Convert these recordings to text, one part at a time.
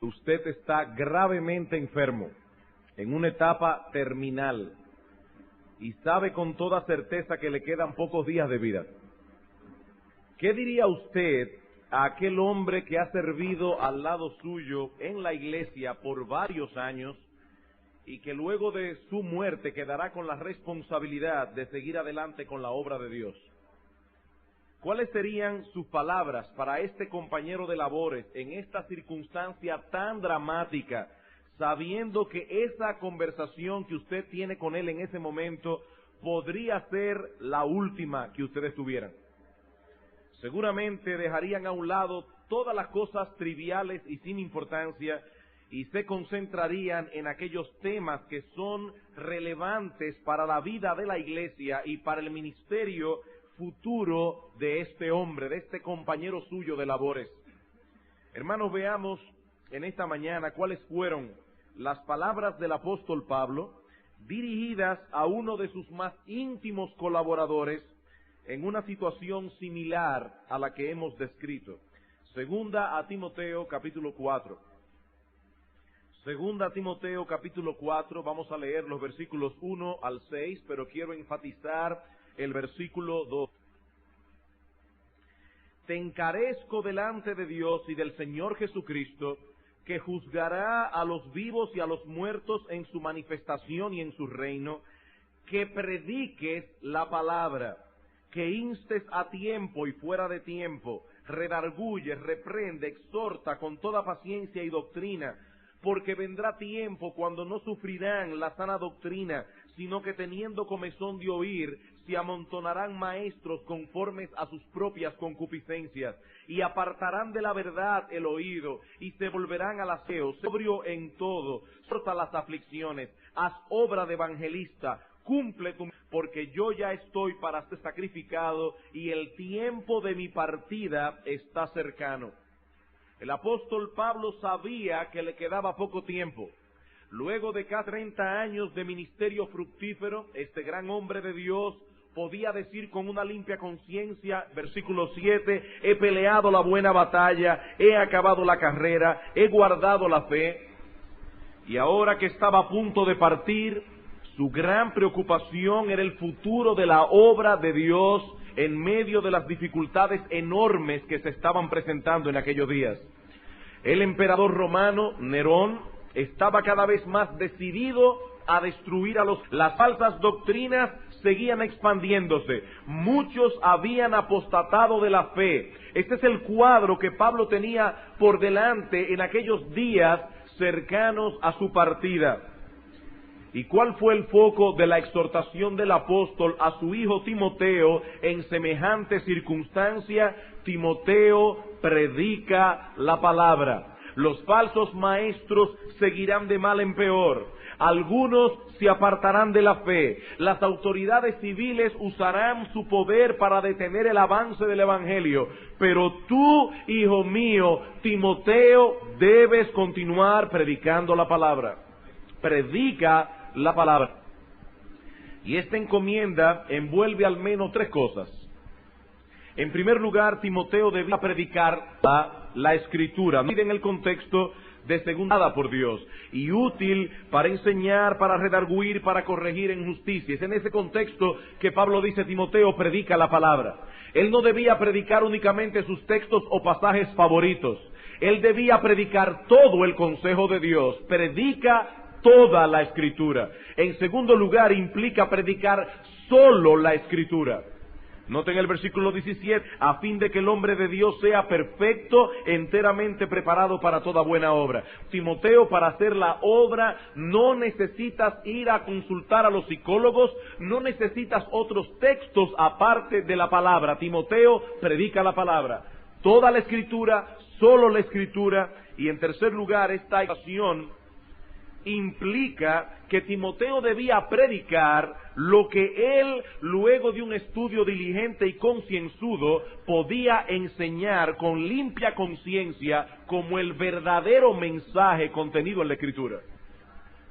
Usted está gravemente enfermo, en una etapa terminal, y sabe con toda certeza que le quedan pocos días de vida. ¿Qué diría usted a aquel hombre que ha servido al lado suyo en la iglesia por varios años y que luego de su muerte quedará con la responsabilidad de seguir adelante con la obra de Dios? ¿Cuáles serían sus palabras para este compañero de labores en esta circunstancia tan dramática, sabiendo que esa conversación que usted tiene con él en ese momento podría ser la última que ustedes tuvieran? Seguramente dejarían a un lado todas las cosas triviales y sin importancia y se concentrarían en aquellos temas que son relevantes para la vida de la iglesia y para el ministerio futuro de este hombre, de este compañero suyo de labores. Hermanos, veamos en esta mañana cuáles fueron las palabras del apóstol Pablo dirigidas a uno de sus más íntimos colaboradores en una situación similar a la que hemos descrito. Segunda a Timoteo capítulo 4. Segunda a Timoteo capítulo 4, vamos a leer los versículos 1 al 6, pero quiero enfatizar el versículo 2. Te encarezco delante de Dios y del Señor Jesucristo, que juzgará a los vivos y a los muertos en su manifestación y en su reino, que prediques la palabra, que instes a tiempo y fuera de tiempo, redarguye, reprende, exhorta con toda paciencia y doctrina, porque vendrá tiempo cuando no sufrirán la sana doctrina, sino que teniendo comezón de oír, se amontonarán maestros conformes a sus propias concupiscencias, y apartarán de la verdad el oído, y se volverán al aseo, sobrio en todo, soporta las aflicciones, haz obra de evangelista, cumple tu... porque yo ya estoy para ser sacrificado, y el tiempo de mi partida está cercano. El apóstol Pablo sabía que le quedaba poco tiempo. Luego de casi 30 años de ministerio fructífero, este gran hombre de Dios podía decir con una limpia conciencia, versículo 7, he peleado la buena batalla, he acabado la carrera, he guardado la fe. Y ahora que estaba a punto de partir, su gran preocupación era el futuro de la obra de Dios en medio de las dificultades enormes que se estaban presentando en aquellos días. El emperador romano, Nerón, estaba cada vez más decidido a destruir a las falsas doctrinas seguían expandiéndose. Muchos habían apostatado de la fe. Este es el cuadro que Pablo tenía por delante en aquellos días cercanos a su partida. ¿Y cuál fue el foco de la exhortación del apóstol a su hijo Timoteo en semejante circunstancia? Timoteo, predica la palabra. Los falsos maestros seguirán de mal en peor. Algunos se apartarán de la fe. Las autoridades civiles usarán su poder para detener el avance del evangelio. Pero tú, hijo mío, Timoteo, debes continuar predicando la palabra. Predica la palabra. Y esta encomienda envuelve al menos 3 cosas. En primer lugar, Timoteo debía predicar la Escritura, en el contexto de segunda por Dios, y útil para enseñar, para redarguir, para corregir en justicia. Es en ese contexto que Pablo dice, Timoteo, predica la palabra. Él no debía predicar únicamente sus textos o pasajes favoritos. Él debía predicar todo el consejo de Dios. Predica toda la Escritura. En segundo lugar, implica predicar solo la Escritura. Noten el versículo 17, a fin de que el hombre de Dios sea perfecto, enteramente preparado para toda buena obra. Timoteo, para hacer la obra no necesitas ir a consultar a los psicólogos, no necesitas otros textos aparte de la palabra. Timoteo, predica la palabra. Toda la Escritura, solo la Escritura. Y en tercer lugar, esta acción implica que Timoteo debía predicar lo que él, luego de un estudio diligente y concienzudo, podía enseñar con limpia conciencia como el verdadero mensaje contenido en la Escritura.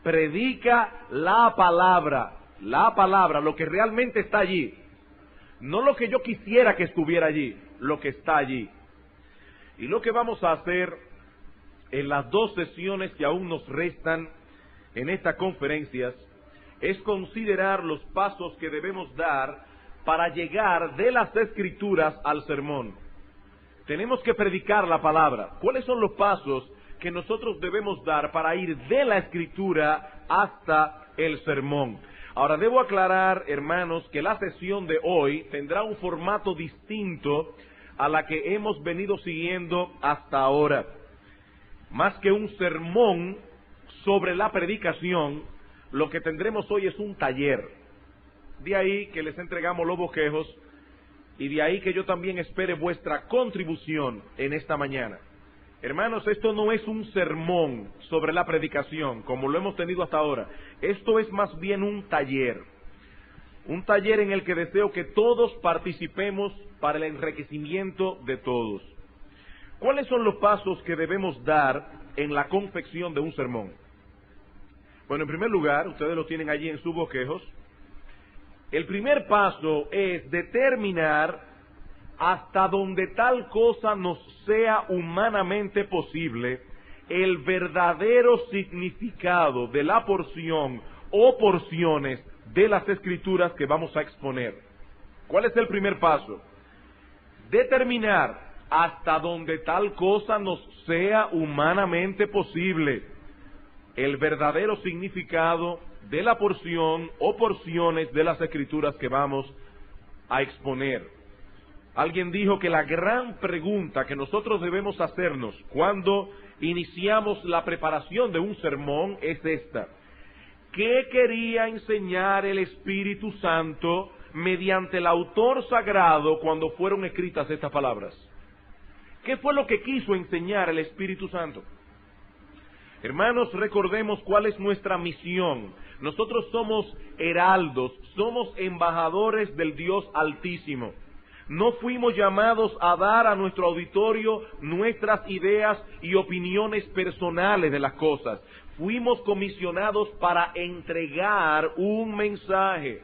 Predica la palabra, lo que realmente está allí. No lo que yo quisiera que estuviera allí, lo que está allí. Y lo que vamos a hacer en las 2 sesiones que aún nos restan en estas conferencias es considerar los pasos que debemos dar para llegar de las Escrituras al sermón. Tenemos que predicar la palabra. ¿Cuáles son los pasos que nosotros debemos dar para ir de la Escritura hasta el sermón? Ahora, debo aclarar, hermanos, que la sesión de hoy tendrá un formato distinto a la que hemos venido siguiendo hasta ahora. Más que un sermón sobre la predicación, lo que tendremos hoy es un taller. De ahí que les entregamos los bosquejos y de ahí que yo también espere vuestra contribución en esta mañana. Hermanos, esto no es un sermón sobre la predicación, como lo hemos tenido hasta ahora. Esto es más bien un taller. Un taller en el que deseo que todos participemos para el enriquecimiento de todos. ¿Cuáles son los pasos que debemos dar en la confección de un sermón? Bueno, en primer lugar, ustedes lo tienen allí en sus bosquejos. El primer paso es determinar hasta donde tal cosa nos sea humanamente posible el verdadero significado de la porción o porciones de las Escrituras que vamos a exponer. ¿Cuál es el primer paso? Determinar hasta donde tal cosa nos sea humanamente posible el verdadero significado de la porción o porciones de las Escrituras que vamos a exponer. Alguien dijo que la gran pregunta que nosotros debemos hacernos cuando iniciamos la preparación de un sermón es esta: ¿qué quería enseñar el Espíritu Santo mediante el autor sagrado cuando fueron escritas estas palabras? ¿Qué fue lo que quiso enseñar el Espíritu Santo? Hermanos, recordemos cuál es nuestra misión. Nosotros somos heraldos, somos embajadores del Dios Altísimo. No fuimos llamados a dar a nuestro auditorio nuestras ideas y opiniones personales de las cosas. Fuimos comisionados para entregar un mensaje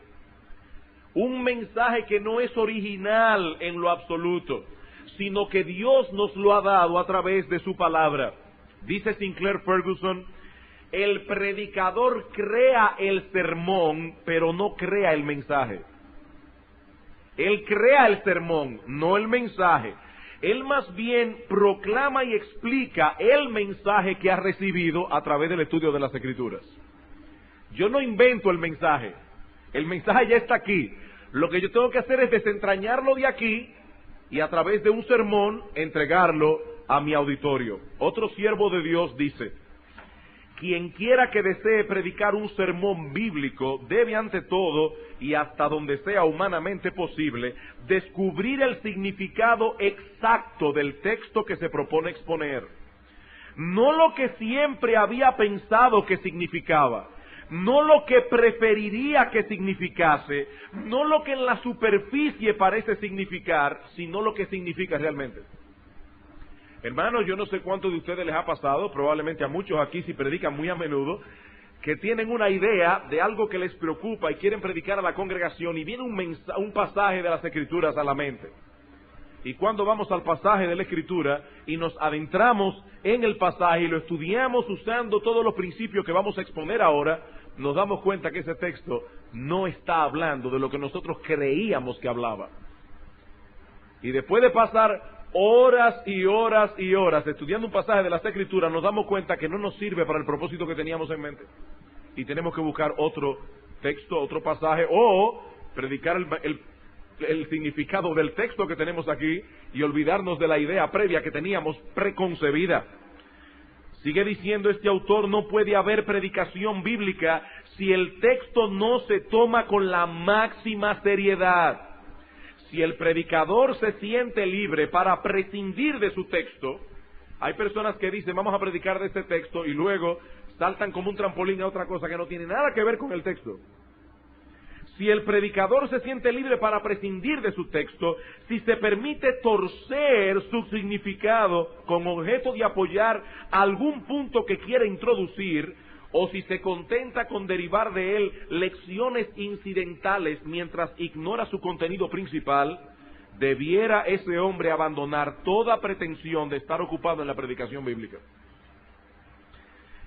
que no es original en lo absoluto, sino que Dios nos lo ha dado a través de su palabra. Dice Sinclair Ferguson: el predicador crea el sermón, pero no crea el mensaje. Él crea el sermón, no el mensaje. Él más bien proclama y explica el mensaje que ha recibido a través del estudio de las Escrituras. Yo no invento el mensaje ya está aquí. Lo que yo tengo que hacer es desentrañarlo de aquí y a través de un sermón entregarlo a mi auditorio. Otro siervo de Dios dice: quien quiera que desee predicar un sermón bíblico debe ante todo, y hasta donde sea humanamente posible, descubrir el significado exacto del texto que se propone exponer. No lo que siempre había pensado que significaba, no lo que preferiría que significase, no lo que en la superficie parece significar, sino lo que significa realmente. Hermanos, yo no sé cuántos de ustedes les ha pasado, probablemente a muchos aquí si predican muy a menudo, que tienen una idea de algo que les preocupa y quieren predicar a la congregación y viene un pasaje de las Escrituras a la mente. Y cuando vamos al pasaje de la Escritura y nos adentramos en el pasaje y lo estudiamos usando todos los principios que vamos a exponer ahora, nos damos cuenta que ese texto no está hablando de lo que nosotros creíamos que hablaba. Y después de pasar horas y horas y horas estudiando un pasaje de las Escrituras, nos damos cuenta que no nos sirve para el propósito que teníamos en mente. Y tenemos que buscar otro texto, otro pasaje, o predicar el significado del texto que tenemos aquí y olvidarnos de la idea previa que teníamos preconcebida. Sigue diciendo este autor: no puede haber predicación bíblica si el texto no se toma con la máxima seriedad. Si el predicador se siente libre para prescindir de su texto, hay personas que dicen vamos a predicar de este texto y luego saltan como un trampolín a otra cosa que no tiene nada que ver con el texto. Si el predicador se siente libre para prescindir de su texto, si se permite torcer su significado con objeto de apoyar algún punto que quiere introducir, o si se contenta con derivar de él lecciones incidentales mientras ignora su contenido principal, debiera ese hombre abandonar toda pretensión de estar ocupado en la predicación bíblica.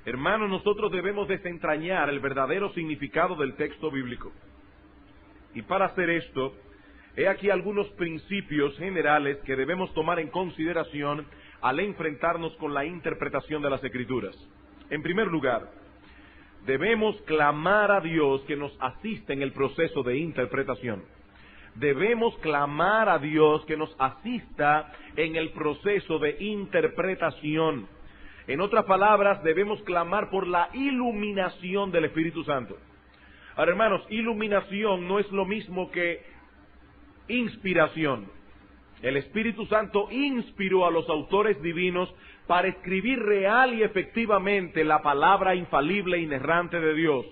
Hermanos, nosotros debemos desentrañar el verdadero significado del texto bíblico. Y para hacer esto, he aquí algunos principios generales que debemos tomar en consideración al enfrentarnos con la interpretación de las Escrituras. En primer lugar, debemos clamar a Dios que nos asista en el proceso de interpretación. Debemos clamar a Dios que nos asista en el proceso de interpretación. En otras palabras, debemos clamar por la iluminación del Espíritu Santo. Ahora, hermanos, iluminación no es lo mismo que inspiración. El Espíritu Santo inspiró a los autores divinos para escribir real y efectivamente la palabra infalible e inerrante de Dios.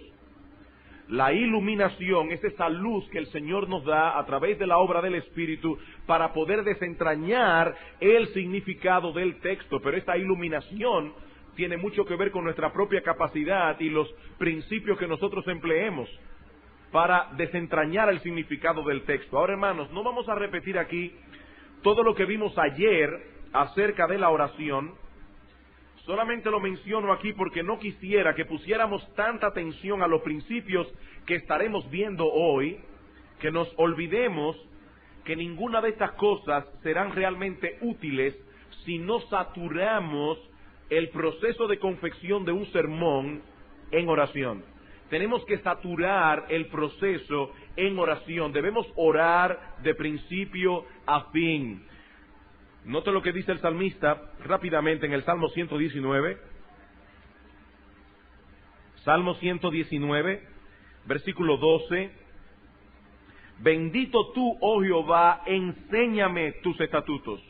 La iluminación es esa luz que el Señor nos da a través de la obra del Espíritu para poder desentrañar el significado del texto. Pero esta iluminación tiene mucho que ver con nuestra propia capacidad y los principios que nosotros empleemos para desentrañar el significado del texto. Ahora, hermanos, no vamos a repetir aquí todo lo que vimos ayer acerca de la oración. Solamente lo menciono aquí porque no quisiera que pusiéramos tanta atención a los principios que estaremos viendo hoy, que nos olvidemos que ninguna de estas cosas serán realmente útiles si no saturamos el proceso de confección de un sermón en oración. Tenemos que saturar el proceso en oración. Debemos orar de principio a fin. Note lo que dice el salmista rápidamente en el Salmo 119. Salmo 119, versículo 12. Bendito tú, oh Jehová, enséñame tus estatutos.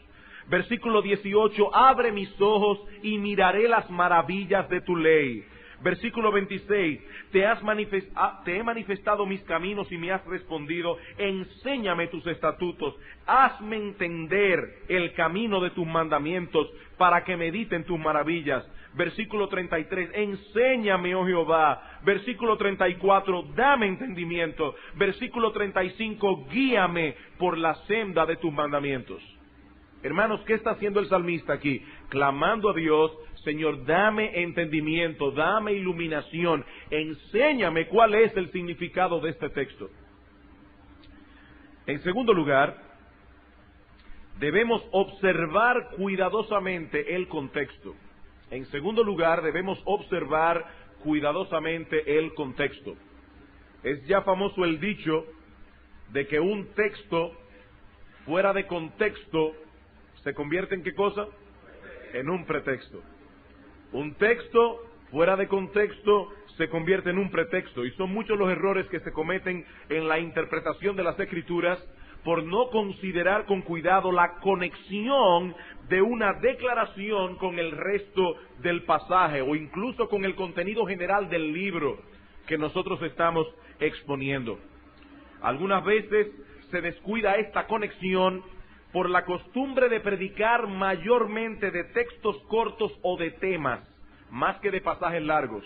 Versículo 18, abre mis ojos y miraré las maravillas de tu ley. Versículo 26, te he manifestado mis caminos y me has respondido, enséñame tus estatutos, hazme entender el camino de tus mandamientos para que medite en tus maravillas. Versículo 33, enséñame, oh Jehová. Versículo 34, dame entendimiento. Versículo 35, guíame por la senda de tus mandamientos. Hermanos, ¿qué está haciendo el salmista aquí? Clamando a Dios, Señor, dame entendimiento, dame iluminación, enséñame cuál es el significado de este texto. En segundo lugar, debemos observar cuidadosamente el contexto. En segundo lugar, debemos observar cuidadosamente el contexto. Es ya famoso el dicho de que un texto fuera de contexto se convierte en ¿qué cosa? En un pretexto. Un texto fuera de contexto se convierte en un pretexto. Y son muchos los errores que se cometen en la interpretación de las Escrituras por no considerar con cuidado la conexión de una declaración con el resto del pasaje o incluso con el contenido general del libro que nosotros estamos exponiendo. Algunas veces se descuida esta conexión por la costumbre de predicar mayormente de textos cortos o de temas, más que de pasajes largos.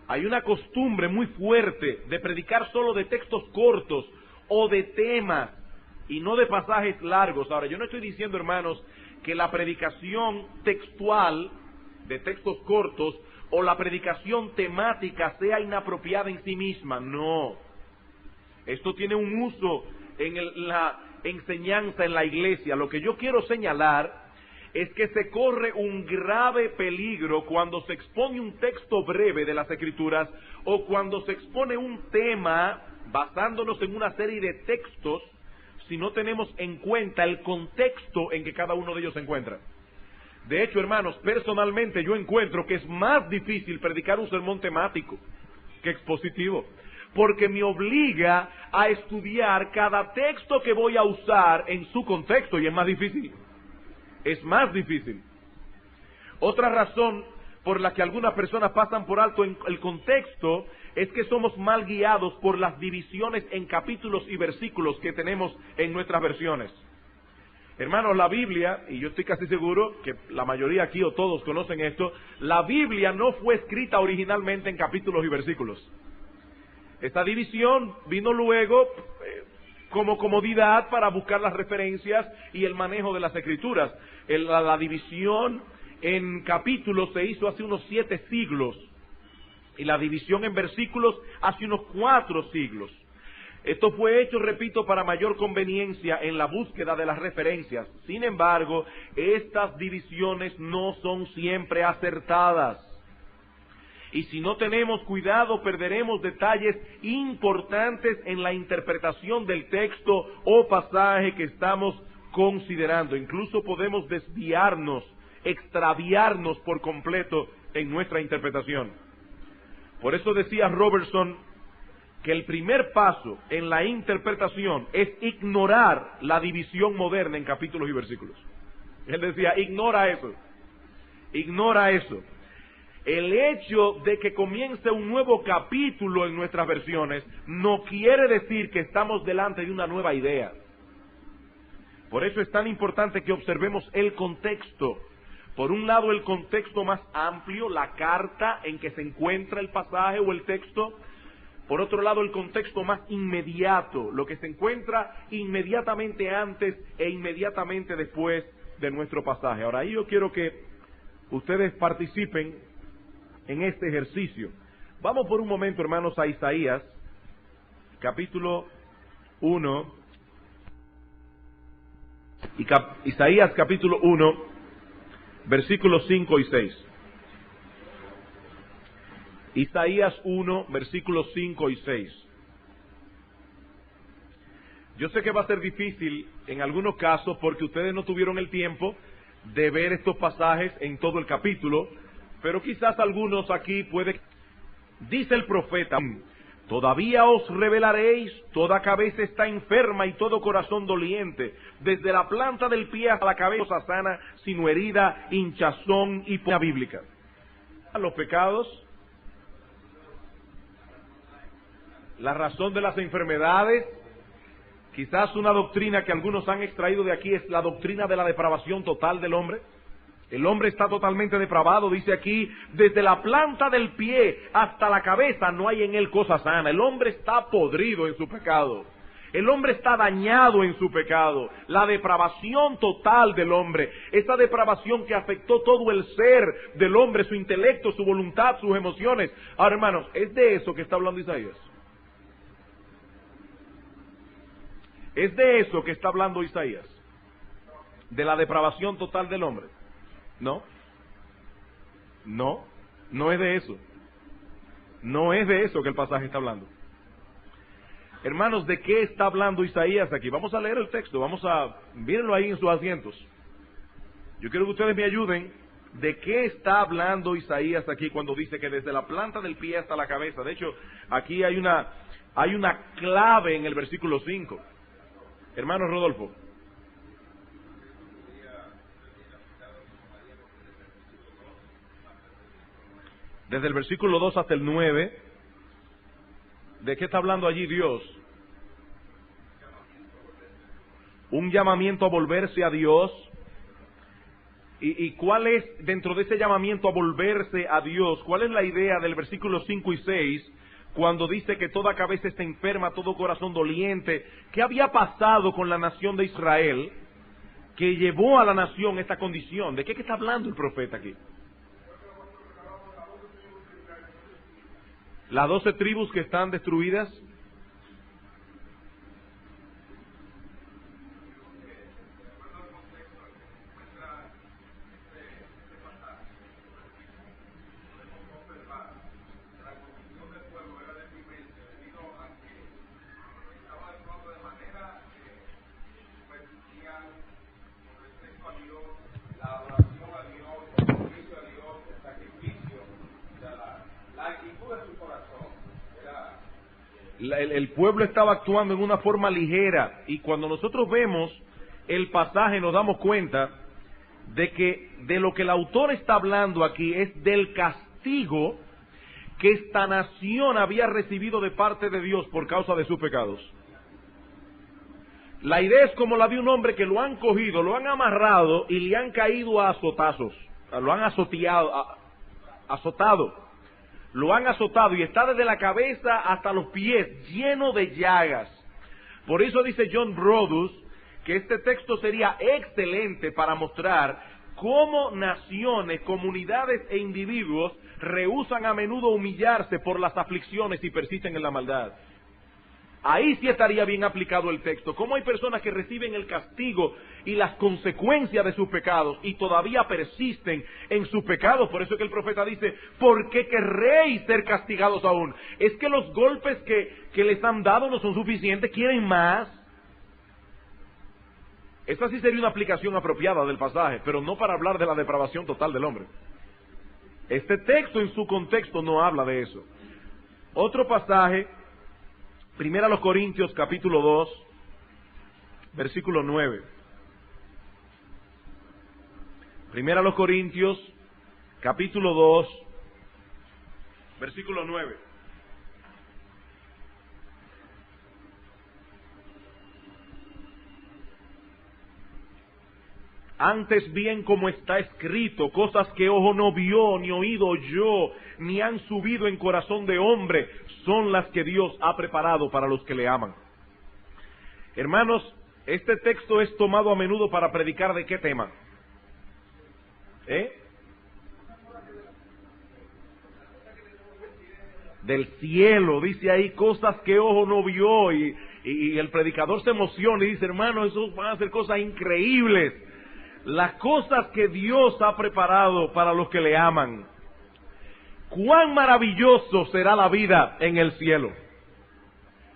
Hay una costumbre muy fuerte de predicar solo de textos cortos o de temas y no de pasajes largos. Ahora, yo no estoy diciendo, hermanos, que la predicación textual de textos cortos o la predicación temática sea inapropiada en sí misma. No. Esto tiene un uso en la enseñanza en la iglesia. Lo que yo quiero señalar es que se corre un grave peligro cuando se expone un texto breve de las Escrituras o cuando se expone un tema basándonos en una serie de textos si no tenemos en cuenta el contexto en que cada uno de ellos se encuentra. De hecho, hermanos, personalmente yo encuentro que es más difícil predicar un sermón temático que expositivo, porque me obliga a estudiar cada texto que voy a usar en su contexto y es más difícil. Es más difícil. Otra razón por la que algunas personas pasan por alto en el contexto es que somos mal guiados por las divisiones en capítulos y versículos que tenemos en nuestras versiones. Hermanos, la Biblia, y yo estoy casi seguro que la mayoría aquí o todos conocen esto, la Biblia no fue escrita originalmente en capítulos y versículos. Esta división vino luego como comodidad para buscar las referencias y el manejo de las Escrituras. La división en capítulos se hizo hace unos 7 siglos, y la división en versículos hace unos 4 siglos. Esto fue hecho, repito, para mayor conveniencia en la búsqueda de las referencias. Sin embargo, estas divisiones no son siempre acertadas. Y si no tenemos cuidado, perderemos detalles importantes en la interpretación del texto o pasaje que estamos considerando. Incluso podemos desviarnos, extraviarnos por completo en nuestra interpretación. Por eso decía Robertson que el primer paso en la interpretación es ignorar la división moderna en capítulos y versículos. Él decía, ignora eso. El hecho de que comience un nuevo capítulo en nuestras versiones no quiere decir que estamos delante de una nueva idea. Por eso es tan importante que observemos el contexto. Por un lado, el contexto más amplio, la carta en que se encuentra el pasaje o el texto. Por otro lado, el contexto más inmediato, lo que se encuentra inmediatamente antes e inmediatamente después de nuestro pasaje. Ahora, ahí yo quiero que ustedes participen en este ejercicio. Vamos por un momento, hermanos, a Isaías, capítulo 1. Isaías, capítulo 1, versículos 5 y 6. Isaías 1, versículos 5 y 6. Yo sé que va a ser difícil en algunos casos porque ustedes no tuvieron el tiempo de ver estos pasajes en todo el capítulo, pero quizás algunos aquí puede. Dice el profeta, todavía os revelaréis, toda cabeza está enferma y todo corazón doliente, desde la planta del pie hasta la cabeza sana, sino herida, hinchazón y pena bíblica. Los pecados, la razón de las enfermedades, quizás una doctrina que algunos han extraído de aquí es la doctrina de la depravación total del hombre. El hombre está totalmente depravado, dice aquí, desde la planta del pie hasta la cabeza no hay en él cosa sana. El hombre está podrido en su pecado. El hombre está dañado en su pecado. La depravación total del hombre, esa depravación que afectó todo el ser del hombre, su intelecto, su voluntad, sus emociones. Ahora, hermanos, es de eso que está hablando Isaías. Es de eso que está hablando Isaías. De la depravación total del hombre. No es de eso. No es de eso que el pasaje está hablando. Hermanos, ¿de qué está hablando Isaías aquí? Vamos a leer el texto, mírenlo ahí en sus asientos. Yo quiero que ustedes me ayuden. ¿De qué está hablando Isaías aquí cuando dice que desde la planta del pie hasta la cabeza? De hecho, aquí hay una clave en el versículo 5. Hermano Rodolfo. Desde el versículo 2 hasta el 9, ¿de qué está hablando allí Dios? Un llamamiento a volverse a Dios. ¿Y cuál es, dentro de ese llamamiento a volverse a Dios, cuál es la idea del versículo 5 y 6, cuando dice que toda cabeza está enferma, todo corazón doliente? ¿Qué había pasado con la nación de Israel que llevó a la nación esta condición? ¿De qué está hablando el profeta aquí? Las 12 tribus que están destruidas. El pueblo estaba actuando en una forma ligera, y cuando nosotros vemos el pasaje nos damos cuenta de que de lo que el autor está hablando aquí es del castigo que esta nación había recibido de parte de Dios por causa de sus pecados. La idea es como la de un hombre que lo han cogido, lo han amarrado y le han caído a azotazos, lo han azotado. Lo han azotado y está desde la cabeza hasta los pies, lleno de llagas. Por eso dice John Brodus que este texto sería excelente para mostrar cómo naciones, comunidades e individuos rehúsan a menudo humillarse por las aflicciones y persisten en la maldad. Ahí sí estaría bien aplicado el texto. Cómo hay personas que reciben el castigo y las consecuencias de sus pecados y todavía persisten en sus pecados. Por eso es que el profeta dice, ¿por qué querréis ser castigados aún? Es que los golpes que les han dado no son suficientes, quieren más. Esta sí sería una aplicación apropiada del pasaje, pero no para hablar de la depravación total del hombre. Este texto en su contexto no habla de eso. Otro pasaje, 1 Corintios capítulo 2, versículo 9. 1 Corintios capítulo 2, versículo 9. Antes bien, como está escrito, cosas que ojo no vio, ni oído oyó, ni han subido en corazón de hombre, son las que Dios ha preparado para los que le aman. Hermanos, este texto es tomado a menudo para predicar ¿de qué tema? Del cielo, dice ahí, cosas que ojo no vio, y el predicador se emociona y dice, hermano, eso van a ser cosas increíbles. Las cosas que Dios ha preparado para los que le aman. ¡Cuán maravilloso será la vida en el cielo!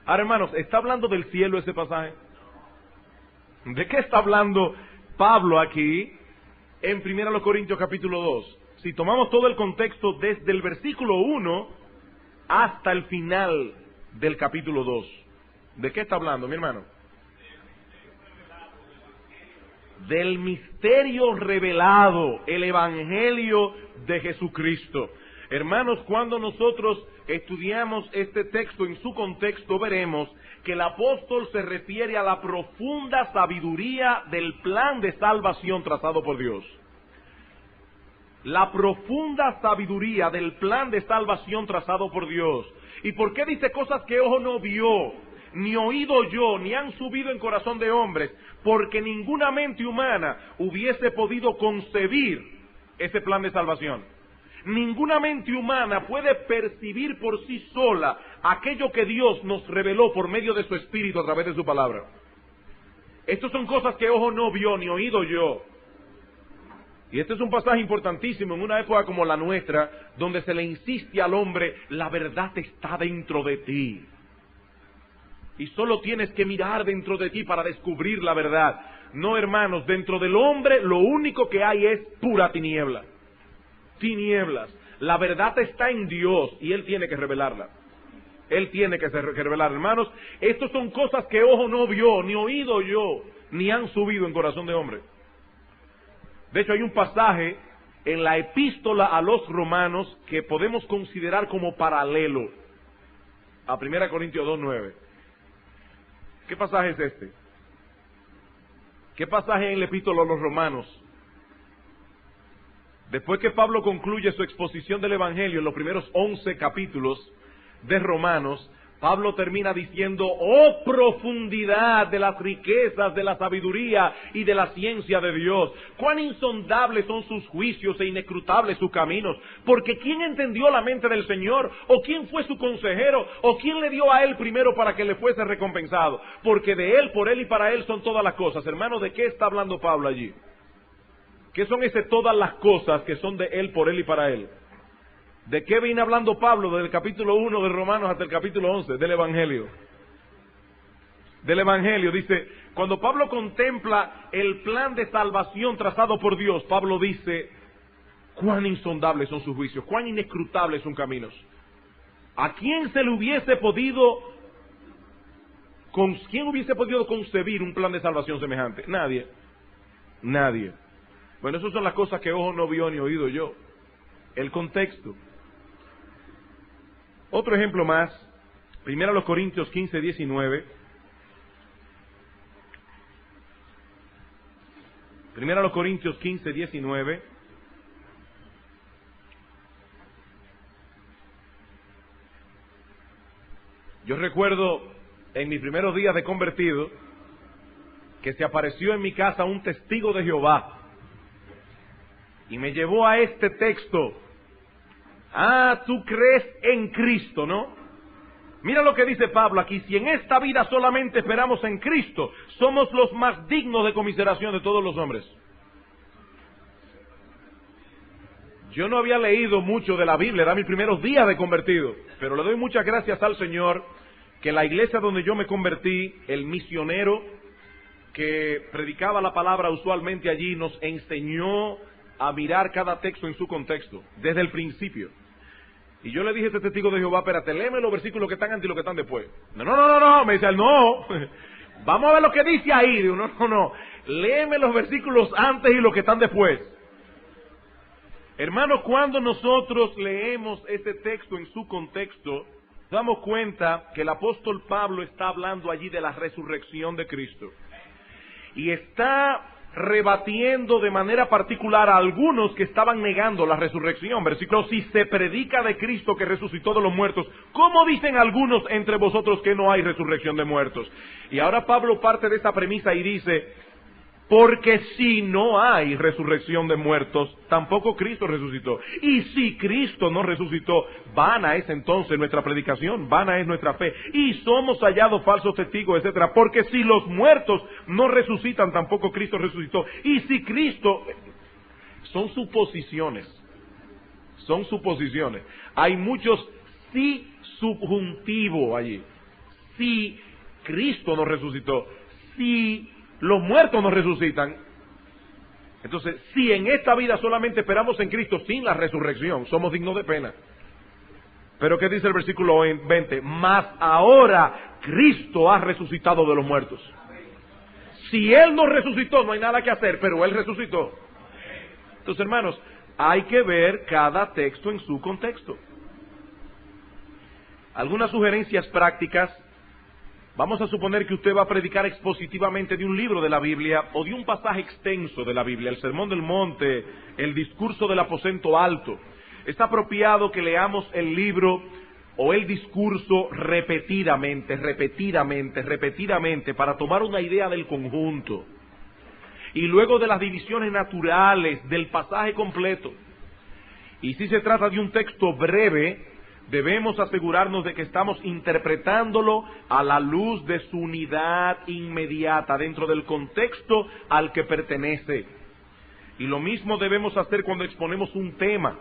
Ahora, hermanos, ¿está hablando del cielo ese pasaje? ¿De qué está hablando Pablo aquí en 1 Corintios capítulo 2? Si tomamos todo el contexto desde el versículo 1 hasta el final del capítulo 2. ¿De qué está hablando, mi hermano? Del misterio revelado, el Evangelio de Jesucristo. Hermanos, cuando nosotros estudiamos este texto en su contexto, veremos que el apóstol se refiere a la profunda sabiduría del plan de salvación trazado por Dios. La profunda sabiduría del plan de salvación trazado por Dios. ¿Y por qué dice cosas que ojo no vio, ni oído oyó, ni han subido en corazón de hombres? Porque ninguna mente humana hubiese podido concebir ese plan de salvación. Ninguna mente humana puede percibir por sí sola aquello que Dios nos reveló por medio de su Espíritu a través de su palabra. Estas son cosas que ojo no vio, ni oído oyó. Y este es un pasaje importantísimo en una época como la nuestra, donde se le insiste al hombre, la verdad está dentro de ti. Y solo tienes que mirar dentro de ti para descubrir la verdad. No, hermanos, dentro del hombre lo único que hay es pura tiniebla. Tinieblas. La verdad está en Dios y Él tiene que revelarla. Él tiene que revelar. Hermanos, estas son cosas que ojo no vio, ni oído oyó, ni han subido en corazón de hombre. De hecho, hay un pasaje en la epístola a los romanos que podemos considerar como paralelo a 1 Corintios 2:9. ¿Qué pasaje es este? ¿Qué pasaje en la epístola a los romanos? Después que Pablo concluye su exposición del Evangelio en los primeros 11 capítulos de Romanos, Pablo termina diciendo, oh profundidad de las riquezas, de la sabiduría y de la ciencia de Dios. Cuán insondables son sus juicios e inescrutables sus caminos. Porque ¿quién entendió la mente del Señor? ¿O quién fue su consejero? ¿O quién le dio a él primero para que le fuese recompensado? Porque de él, por él y para él son todas las cosas. Hermano, ¿de qué está hablando Pablo allí? ¿Qué son esas todas las cosas que son de él, por él y para él? ¿De qué viene hablando Pablo desde el capítulo 1 de Romanos hasta el capítulo 11? Del Evangelio. Del Evangelio, dice, cuando Pablo contempla el plan de salvación trazado por Dios, Pablo dice, cuán insondables son sus juicios, cuán inescrutables sus caminos. ¿A quién se le hubiese podido, quién hubiese podido concebir un plan de salvación semejante? Nadie. Nadie. Bueno, esas son las cosas que ojo no vio ni oído yo. El contexto. Otro ejemplo más, 1 Corintios 15:19. 1 Corintios 15:19. Yo recuerdo en mis primeros días de convertido que se apareció en mi casa un testigo de Jehová. Y me llevó a este texto. Ah, tú crees en Cristo, ¿no? Mira lo que dice Pablo aquí: si en esta vida solamente esperamos en Cristo, somos los más dignos de conmiseración de todos los hombres. Yo no había leído mucho de la Biblia, era mis primeros días de convertido, pero le doy muchas gracias al Señor que la iglesia donde yo me convertí, el misionero que predicaba la palabra usualmente allí, nos enseñó a mirar cada texto en su contexto, desde el principio. Y yo le dije a este testigo de Jehová: espérate, léeme los versículos que están antes y los que están después. No, me dice él, no, vamos a ver lo que dice ahí. Digo, no, léeme los versículos antes y los que están después. Hermanos, cuando nosotros leemos este texto en su contexto, damos cuenta que el apóstol Pablo está hablando allí de la resurrección de Cristo. Y está rebatiendo de manera particular a algunos que estaban negando la resurrección. Versículo: si se predica de Cristo que resucitó de los muertos, ¿cómo dicen algunos entre vosotros que no hay resurrección de muertos? Y ahora Pablo parte de esta premisa y dice: porque si no hay resurrección de muertos, tampoco Cristo resucitó. Y si Cristo no resucitó, vana es entonces nuestra predicación, vana es nuestra fe, y somos hallados falsos testigos, etcétera. Porque si los muertos no resucitan, tampoco Cristo resucitó. Y si Cristo... Son suposiciones. Hay muchos sí subjuntivos allí. Si Cristo no resucitó, si los muertos no resucitan. Entonces, si en esta vida solamente esperamos en Cristo sin la resurrección, somos dignos de pena. Pero ¿qué dice el versículo 20? Mas ahora Cristo ha resucitado de los muertos. Si Él no resucitó, no hay nada que hacer, pero Él resucitó. Entonces, hermanos, hay que ver cada texto en su contexto. Algunas sugerencias prácticas. Vamos a suponer que usted va a predicar expositivamente de un libro de la Biblia o de un pasaje extenso de la Biblia, el Sermón del Monte, el discurso del aposento alto. Es apropiado que leamos el libro o el discurso repetidamente, para tomar una idea del conjunto. Y luego de las divisiones naturales del pasaje completo. Y si se trata de un texto breve, debemos asegurarnos de que estamos interpretándolo a la luz de su unidad inmediata, dentro del contexto al que pertenece. Y lo mismo debemos hacer cuando exponemos un tema.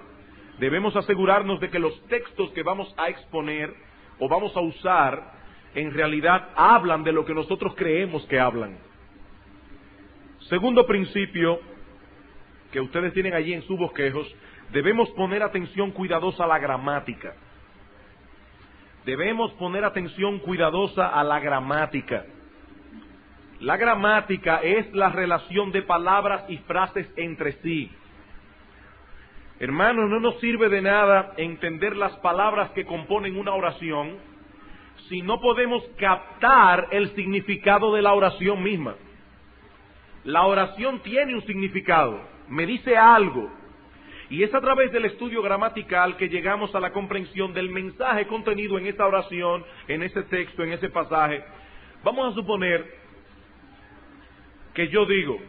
Debemos asegurarnos de que los textos que vamos a exponer o vamos a usar, en realidad hablan de lo que nosotros creemos que hablan. Segundo principio que ustedes tienen allí en sus bosquejos: debemos poner atención cuidadosa a la gramática. Debemos poner atención cuidadosa a la gramática. La gramática es la relación de palabras y frases entre sí. Hermanos, no nos sirve de nada entender las palabras que componen una oración si no podemos captar el significado de la oración misma. La oración tiene un significado, me dice algo. Y es a través del estudio gramatical que llegamos a la comprensión del mensaje contenido en esta oración, en ese texto, en ese pasaje. Vamos a suponer que yo digo: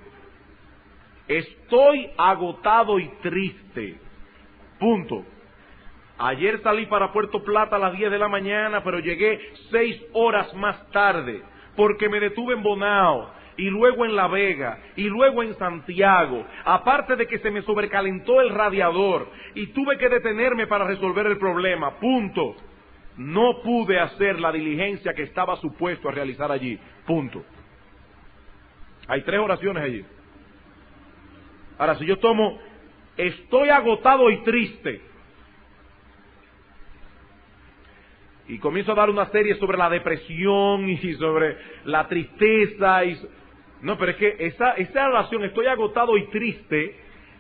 estoy agotado y triste. Punto. Ayer salí para Puerto Plata a las 10 de la mañana, pero llegué 6 horas más tarde, porque me detuve en Bonao, y luego en La Vega, y luego en Santiago, aparte de que se me sobrecalentó el radiador, y tuve que detenerme para resolver el problema, punto. No pude hacer la diligencia que estaba supuesto a realizar allí, punto. Hay 3 oraciones allí. Ahora, si yo tomo, estoy agotado y triste, y comienzo a dar una serie sobre la depresión y sobre la tristeza, no, pero es que esa oración, estoy agotado y triste,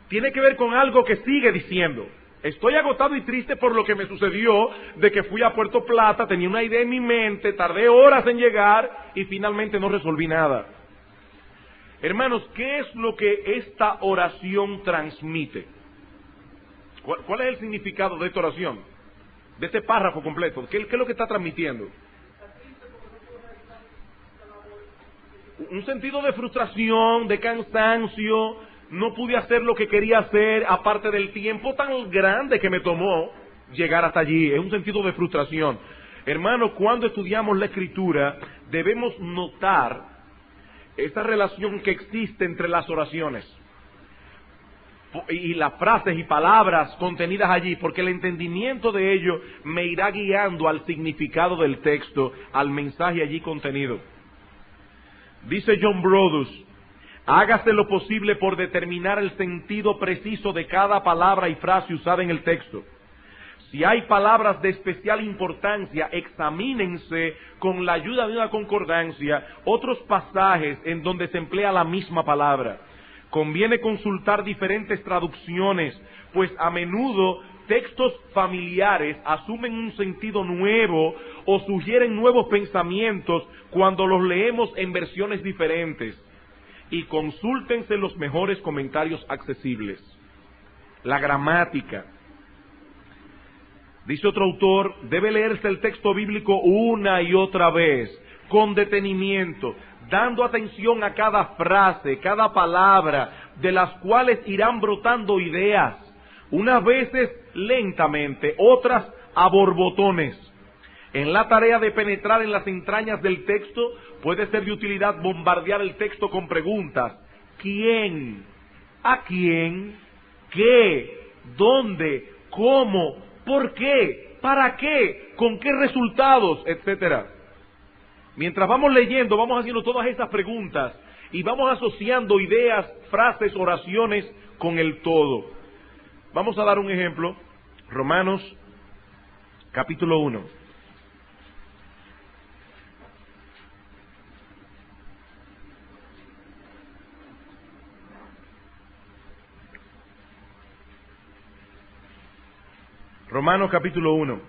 tiene que ver con algo que sigue diciendo. Estoy agotado y triste por lo que me sucedió de que fui a Puerto Plata, tenía una idea en mi mente, tardé horas en llegar y finalmente no resolví nada. Hermanos, ¿qué es lo que esta oración transmite? ¿Cuál es el significado de esta oración? De este párrafo completo. ¿Qué es lo que está transmitiendo? Un sentido de frustración, de cansancio, no pude hacer lo que quería hacer, aparte del tiempo tan grande que me tomó llegar hasta allí. Es un sentido de frustración. Hermano, cuando estudiamos la Escritura, debemos notar esta relación que existe entre las oraciones y las frases y palabras contenidas allí, porque el entendimiento de ello me irá guiando al significado del texto, al mensaje allí contenido. Dice John Brodus: hágase lo posible por determinar el sentido preciso de cada palabra y frase usada en el texto. Si hay palabras de especial importancia, examínense con la ayuda de una concordancia otros pasajes en donde se emplea la misma palabra. Conviene consultar diferentes traducciones, pues a menudo textos familiares asumen un sentido nuevo o sugieren nuevos pensamientos cuando los leemos en versiones diferentes. Y consúltense los mejores comentarios accesibles. La gramática. Dice otro autor, debe leerse el texto bíblico una y otra vez, con detenimiento, dando atención a cada frase, cada palabra, de las cuales irán brotando ideas, unas veces lentamente, otras a borbotones. En la tarea de penetrar en las entrañas del texto, puede ser de utilidad bombardear el texto con preguntas. ¿Quién? ¿A quién? ¿Qué? ¿Dónde? ¿Cómo? ¿Por qué? ¿Para qué? ¿Con qué resultados? Etcétera. Mientras vamos leyendo, vamos haciendo todas estas preguntas y vamos asociando ideas, frases, oraciones con el todo. Vamos a dar un ejemplo. Romanos, capítulo 1. Romanos capítulo 1.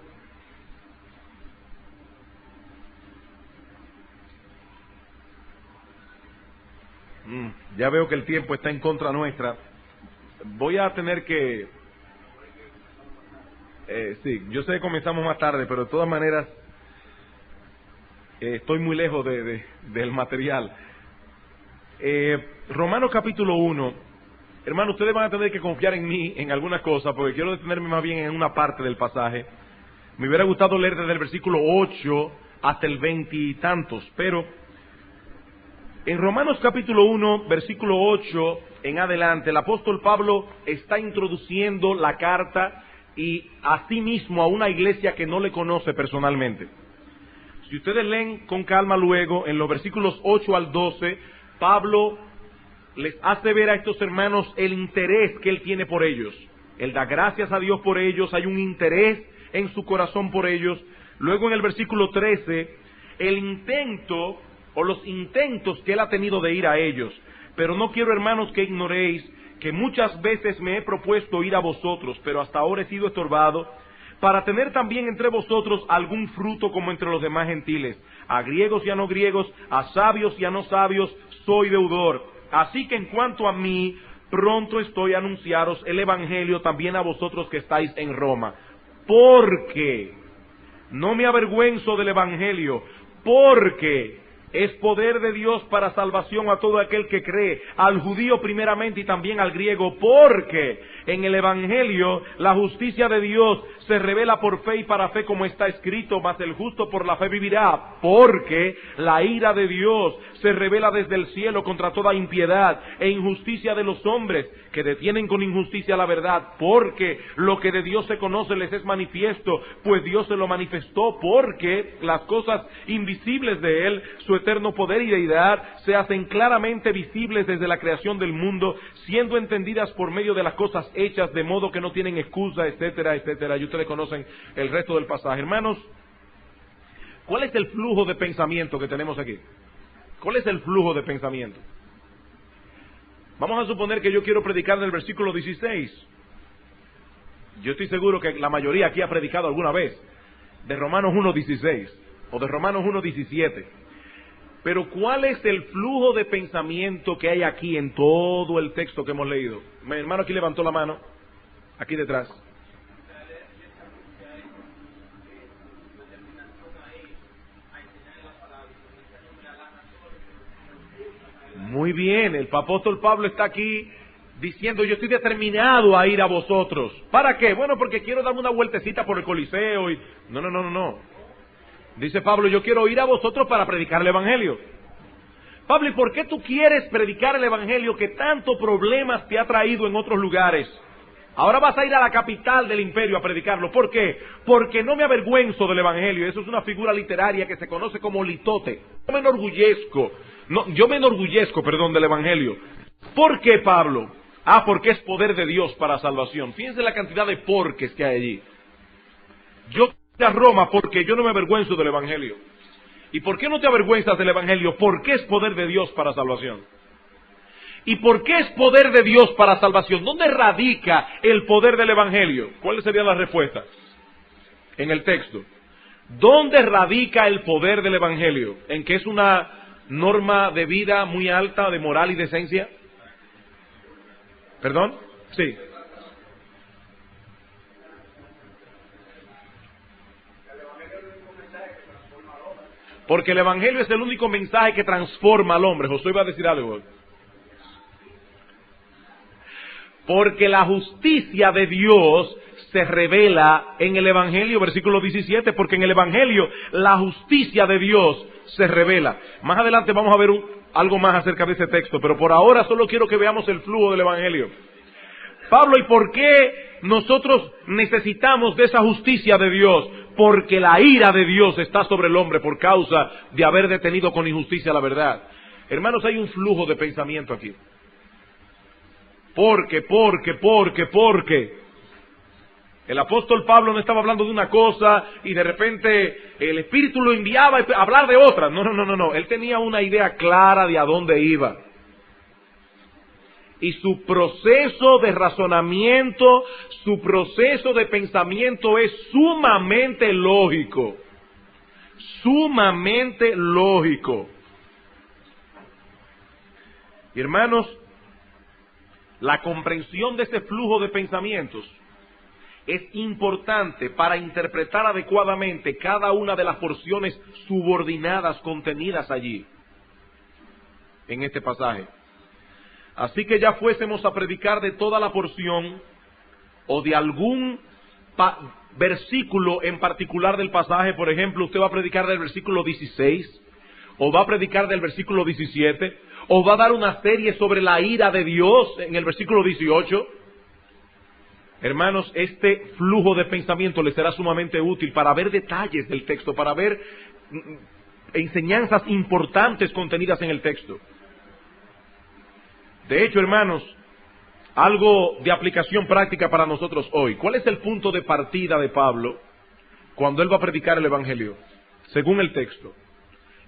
Ya veo que el tiempo está en contra nuestra. Voy a tener que... sí, yo sé que comenzamos más tarde, pero de todas maneras estoy muy lejos del material. Romanos capítulo 1. Hermano, ustedes van a tener que confiar en mí en algunas cosas, porque quiero detenerme más bien en una parte del pasaje. Me hubiera gustado leer desde el versículo 8 hasta el 20 y tantos, pero en Romanos capítulo 1, versículo 8 en adelante, el apóstol Pablo está introduciendo la carta y a sí mismo a una iglesia que no le conoce personalmente. Si ustedes leen con calma luego, en los versículos 8 al 12, Pablo les hace ver a estos hermanos el interés que él tiene por ellos. Él da gracias a Dios por ellos, hay un interés en su corazón por ellos. Luego en el versículo 13, el intento o los intentos que él ha tenido de ir a ellos. Pero no quiero, hermanos, que ignoréis que muchas veces me he propuesto ir a vosotros, pero hasta ahora he sido estorbado, para tener también entre vosotros algún fruto como entre los demás gentiles. A griegos y a no griegos, a sabios y a no sabios, soy deudor. Así que en cuanto a mí, pronto estoy a anunciaros el evangelio también a vosotros que estáis en Roma. Porque no me avergüenzo del evangelio, porque es poder de Dios para salvación a todo aquel que cree, al judío primeramente y también al griego, porque en el evangelio la justicia de Dios se revela por fe y para fe, como está escrito, mas el justo por la fe vivirá, porque la ira de Dios se revela desde el cielo contra toda impiedad e injusticia de los hombres que detienen con injusticia la verdad, porque lo que de Dios se conoce les es manifiesto, pues Dios se lo manifestó, porque las cosas invisibles de Él, su eterno poder y deidad, se hacen claramente visibles desde la creación del mundo, siendo entendidas por medio de las cosas hechas, de modo que no tienen excusa, etcétera, etcétera. Y ustedes conocen el resto del pasaje. Hermanos, ¿cuál es el flujo de pensamiento que tenemos aquí? ¿Cuál es el flujo de pensamiento? Vamos a suponer que yo quiero predicar en el versículo 16. Yo estoy seguro que la mayoría aquí ha predicado alguna vez de Romanos 1:16 o de Romanos 1:17. Pero ¿cuál es el flujo de pensamiento que hay aquí en todo el texto que hemos leído? Mi hermano aquí levantó la mano, aquí detrás. Muy bien, el apóstol Pablo está aquí diciendo yo estoy determinado a ir a vosotros. ¿Para qué? Bueno, porque quiero darme una vueltecita por el Coliseo y... No. Dice Pablo, yo quiero ir a vosotros para predicar el Evangelio. Pablo, ¿y por qué tú quieres predicar el Evangelio que tantos problemas te ha traído en otros lugares? Ahora vas a ir a la capital del imperio a predicarlo. ¿Por qué? Porque no me avergüenzo del Evangelio. Eso es una figura literaria que se conoce como litote. Yo me enorgullezco del Evangelio. ¿Por qué, Pablo? Porque es poder de Dios para salvación. Fíjense la cantidad de porques que hay allí. Yo voy a Roma porque yo no me avergüenzo del Evangelio. ¿Y por qué no te avergüenzas del Evangelio? Porque es poder de Dios para salvación. ¿Y por qué es poder de Dios para salvación? ¿Dónde radica el poder del Evangelio? ¿Cuál sería la respuesta? En el texto. ¿Dónde radica el poder del Evangelio? ¿En que es una norma de vida muy alta, de moral y decencia? ¿Perdón? Sí. Porque el Evangelio es el único mensaje que transforma al hombre. Josué iba a decir algo. Porque la justicia de Dios se revela en el Evangelio, versículo 17, porque en el Evangelio la justicia de Dios se revela. Más adelante vamos a ver algo más acerca de ese texto, pero por ahora solo quiero que veamos el flujo del Evangelio. Pablo, ¿y por qué nosotros necesitamos de esa justicia de Dios? Porque la ira de Dios está sobre el hombre por causa de haber detenido con injusticia la verdad. Hermanos, hay un flujo de pensamiento aquí. Porque. El apóstol Pablo no estaba hablando de una cosa y de repente el Espíritu lo enviaba a hablar de otra. No. Él tenía una idea clara de a dónde iba. Y su proceso de razonamiento, su proceso de pensamiento es sumamente lógico. Sumamente lógico. Y hermanos, la comprensión de ese flujo de pensamientos es importante para interpretar adecuadamente cada una de las porciones subordinadas contenidas allí, en este pasaje. Así que ya fuésemos a predicar de toda la porción o de algún versículo en particular del pasaje. Por ejemplo, usted va a predicar del versículo 16 o va a predicar del versículo 17 o va a dar una serie sobre la ira de Dios en el versículo 18. Hermanos, este flujo de pensamiento les será sumamente útil para ver detalles del texto, para ver enseñanzas importantes contenidas en el texto. De hecho, hermanos, algo de aplicación práctica para nosotros hoy. ¿Cuál es el punto de partida de Pablo cuando él va a predicar el Evangelio? Según el texto,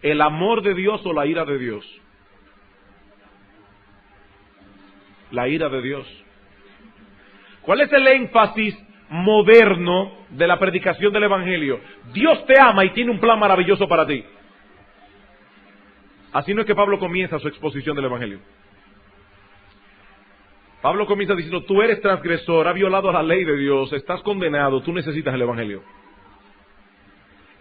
¿el amor de Dios o la ira de Dios? La ira de Dios. ¿Cuál es el énfasis moderno de la predicación del Evangelio? Dios te ama y tiene un plan maravilloso para ti. Así no es que Pablo comienza su exposición del Evangelio. Pablo comienza diciendo, tú eres transgresor, has violado la ley de Dios, estás condenado, tú necesitas el Evangelio.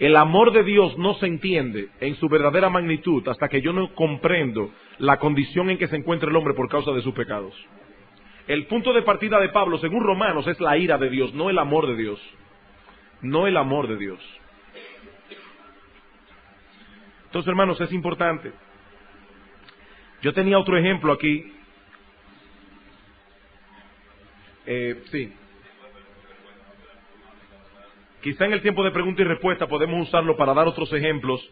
El amor de Dios no se entiende en su verdadera magnitud hasta que yo no comprendo la condición en que se encuentra el hombre por causa de sus pecados. El punto de partida de Pablo, según Romanos, es la ira de Dios, no el amor de Dios. No el amor de Dios. Entonces, hermanos, es importante. Yo tenía otro ejemplo aquí. Sí. Quizá en el tiempo de pregunta y respuesta podemos usarlo para dar otros ejemplos.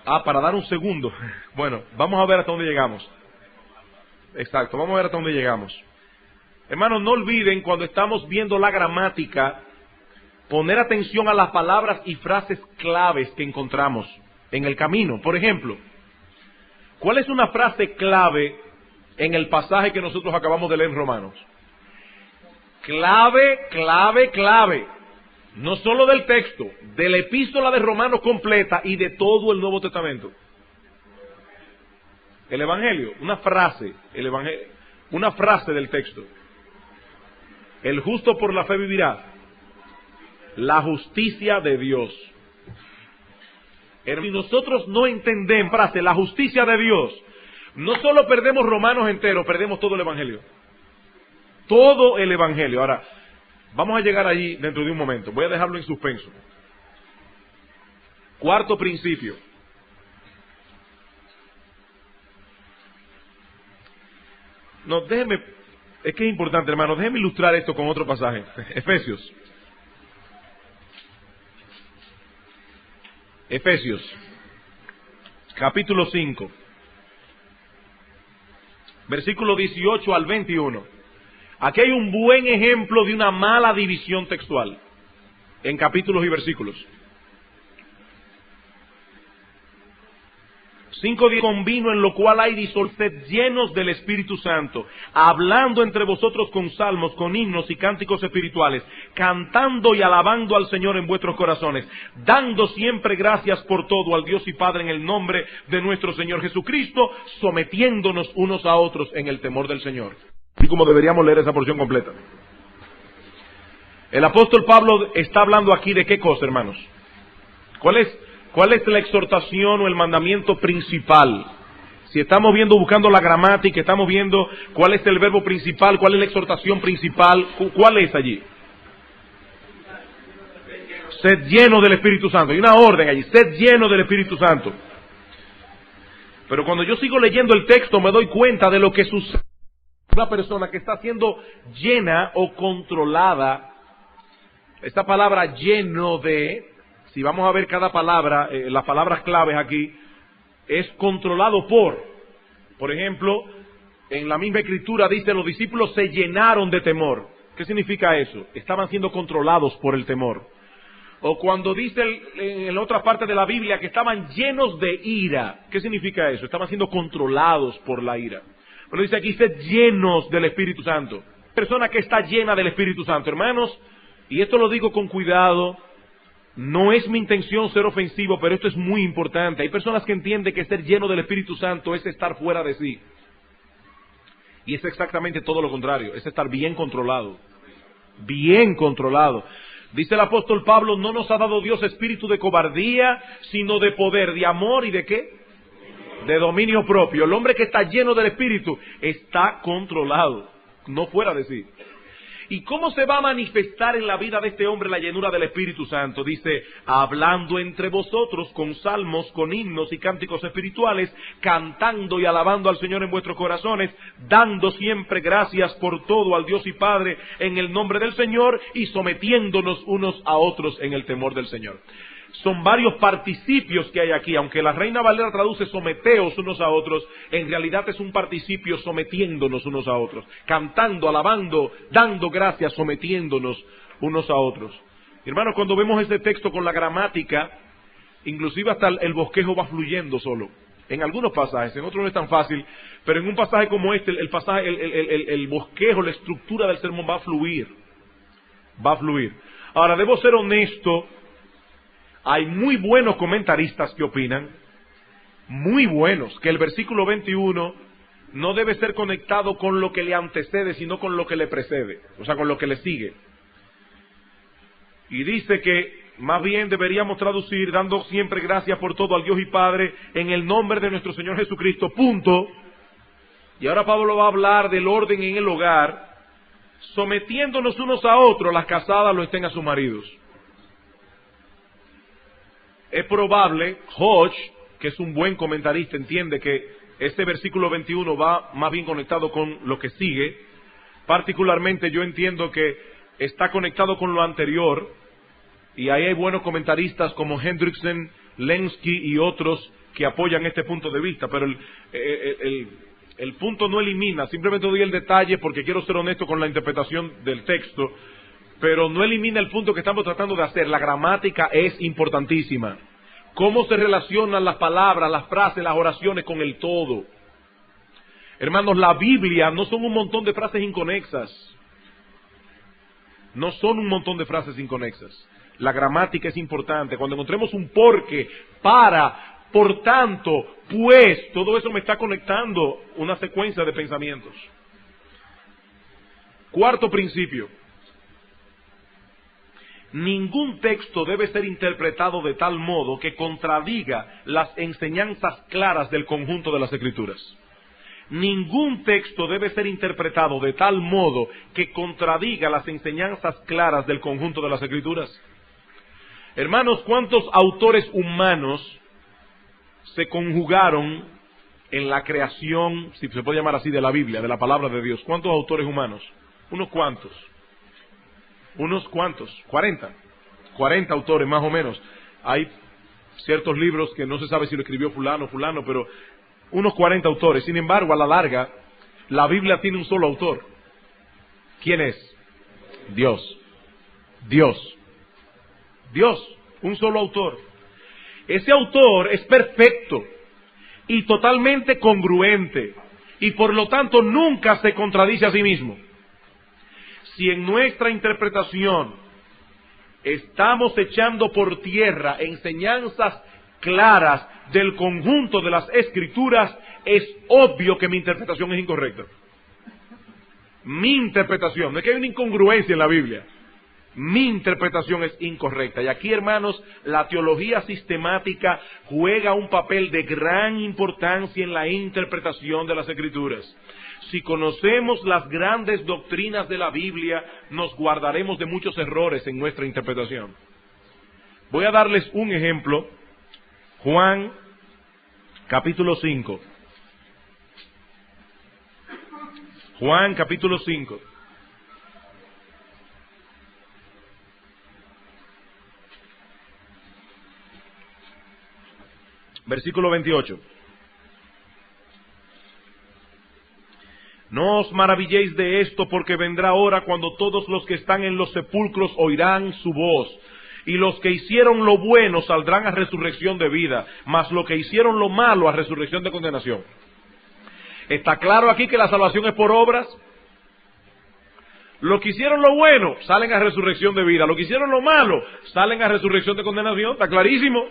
Para dar un segundo. Bueno, vamos a ver hasta dónde llegamos. Exacto, vamos a ver hasta dónde llegamos. Hermanos, no olviden cuando estamos viendo la gramática, poner atención a las palabras y frases claves que encontramos en el camino. Por ejemplo, ¿cuál es una frase clave en el pasaje que nosotros acabamos de leer en Romanos? Clave. No solo del texto, de la epístola de Romanos completa y de todo el Nuevo Testamento. El Evangelio, una frase del texto. El justo por la fe vivirá. La justicia de Dios. Si nosotros no entendemos frase, la justicia de Dios, No solo perdemos Romanos entero, perdemos todo el Evangelio. Todo el Evangelio. Ahora, vamos a llegar allí dentro de un momento. Voy a dejarlo en suspenso. Cuarto principio. No, déjeme, es que es importante, hermano, déjeme ilustrar esto con otro pasaje. Efesios. Efesios, capítulo 5, versículo 18 al 21. Aquí hay un buen ejemplo de una mala división textual en capítulos y versículos. 5:10, con vino en lo cual hay disolced, llenos del Espíritu Santo, hablando entre vosotros con salmos, con himnos y cánticos espirituales, cantando y alabando al Señor en vuestros corazones, dando siempre gracias por todo al Dios y Padre en el nombre de nuestro Señor Jesucristo, sometiéndonos unos a otros en el temor del Señor. Así como deberíamos leer esa porción completa. El apóstol Pablo está hablando aquí de qué cosa, hermanos. ¿Cuál es la exhortación o el mandamiento principal? Si estamos buscando la gramática, estamos viendo cuál es el verbo principal, cuál es la exhortación principal, ¿cuál es allí? Sed lleno del Espíritu Santo. Hay una orden allí, sed lleno del Espíritu Santo. Pero cuando yo sigo leyendo el texto me doy cuenta de lo que sucede. Una persona que está siendo llena o controlada, esta palabra lleno de, si vamos a ver cada palabra, las palabras claves aquí, es controlado por ejemplo, en la misma escritura dice, los discípulos se llenaron de temor. ¿Qué significa eso? Estaban siendo controlados por el temor. O cuando dice en la otra parte de la Biblia que estaban llenos de ira. ¿Qué significa eso? Estaban siendo controlados por la ira. Bueno, dice aquí, sed llenos del Espíritu Santo. Persona que está llena del Espíritu Santo, hermanos, y esto lo digo con cuidado. No es mi intención ser ofensivo, pero esto es muy importante. Hay personas que entienden que ser lleno del Espíritu Santo es estar fuera de sí. Y es exactamente todo lo contrario, es estar bien controlado. Bien controlado. Dice el apóstol Pablo, no nos ha dado Dios espíritu de cobardía, sino de poder, de amor y de ¿qué? De dominio propio. El hombre que está lleno del Espíritu está controlado, no fuera de sí. ¿Y cómo se va a manifestar en la vida de este hombre la llenura del Espíritu Santo? Dice, hablando entre vosotros con salmos, con himnos y cánticos espirituales, cantando y alabando al Señor en vuestros corazones, dando siempre gracias por todo al Dios y Padre en el nombre del Señor y sometiéndonos unos a otros en el temor del Señor. Son varios participios que hay aquí, aunque la Reina Valera traduce someteos unos a otros, en realidad es un participio sometiéndonos unos a otros, cantando, alabando, dando gracias, sometiéndonos unos a otros. Hermanos, cuando vemos este texto con la gramática, inclusive hasta el bosquejo va fluyendo solo. En algunos pasajes, en otros no es tan fácil, pero en un pasaje como este, el bosquejo, la estructura del sermón va a fluir. Va a fluir. Ahora, debo ser honesto. Hay muy buenos comentaristas que opinan, muy buenos, que el versículo 21 no debe ser conectado con lo que le antecede, sino con lo que le precede, o sea, con lo que le sigue. Y dice que más bien deberíamos traducir, dando siempre gracias por todo al Dios y Padre, en el nombre de nuestro Señor Jesucristo, punto. Y ahora Pablo va a hablar del orden en el hogar, sometiéndonos unos a otros, las casadas lo estén a sus maridos. Es probable, Hodge, que es un buen comentarista, entiende que este versículo 21 va más bien conectado con lo que sigue. Particularmente yo entiendo que está conectado con lo anterior, y ahí hay buenos comentaristas como Hendrickson, Lenski y otros que apoyan este punto de vista, pero el punto no elimina, simplemente doy el detalle porque quiero ser honesto con la interpretación del texto, pero no elimina el punto que estamos tratando de hacer. La gramática es importantísima. Cómo se relacionan las palabras, las frases, las oraciones con el todo. Hermanos, la Biblia no son un montón de frases inconexas. No son un montón de frases inconexas. La gramática es importante. Cuando encontremos un porque, para, por tanto, pues, todo eso me está conectando una secuencia de pensamientos. Cuarto principio. Ningún texto debe ser interpretado de tal modo que contradiga las enseñanzas claras del conjunto de las Escrituras. Ningún texto debe ser interpretado de tal modo que contradiga las enseñanzas claras del conjunto de las Escrituras. Hermanos, ¿cuántos autores humanos se conjugaron en la creación, si se puede llamar así, de la Biblia, de la palabra de Dios? ¿Cuántos autores humanos? Unos cuantos. 40 autores más o menos. Hay ciertos libros que no se sabe si lo escribió fulano, pero unos 40 autores. Sin embargo, a la larga, la Biblia tiene un solo autor. ¿Quién es? Dios, un solo autor. Ese autor es perfecto y totalmente congruente, y por lo tanto nunca se contradice a sí mismo. Si en nuestra interpretación estamos echando por tierra enseñanzas claras del conjunto de las Escrituras, es obvio que mi interpretación es incorrecta. Mi interpretación, no es que hay una incongruencia en la Biblia. Mi interpretación es incorrecta. Y aquí, hermanos, la teología sistemática juega un papel de gran importancia en la interpretación de las Escrituras. Si conocemos las grandes doctrinas de la Biblia, nos guardaremos de muchos errores en nuestra interpretación. Voy a darles un ejemplo. Juan, capítulo 5. Juan, capítulo 5. Versículo 28. No os maravilléis de esto, porque vendrá hora cuando todos los que están en los sepulcros oirán su voz, y los que hicieron lo bueno saldrán a resurrección de vida, mas los que hicieron lo malo a resurrección de condenación. ¿Está claro aquí que la salvación es por obras? Los que hicieron lo bueno salen a resurrección de vida, los que hicieron lo malo salen a resurrección de condenación. Está clarísimo.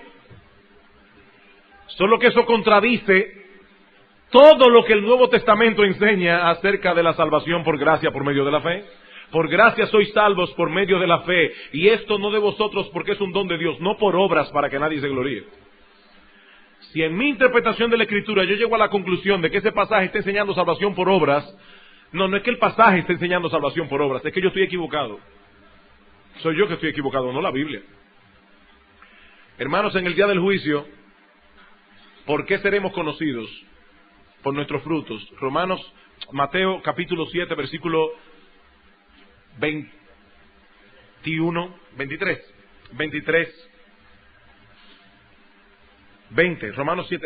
Solo que eso contradice todo lo que el Nuevo Testamento enseña acerca de la salvación por gracia por medio de la fe. Por gracia sois salvos por medio de la fe, y esto no de vosotros porque es un don de Dios, no por obras para que nadie se gloríe. Si en mi interpretación de la Escritura yo llego a la conclusión de que ese pasaje está enseñando salvación por obras, no es que el pasaje esté enseñando salvación por obras, es que yo estoy equivocado. Soy yo que estoy equivocado, no la Biblia. Hermanos, en el día del juicio, ¿por qué seremos conocidos? Por nuestros frutos. Mateo capítulo 7, versículo 20,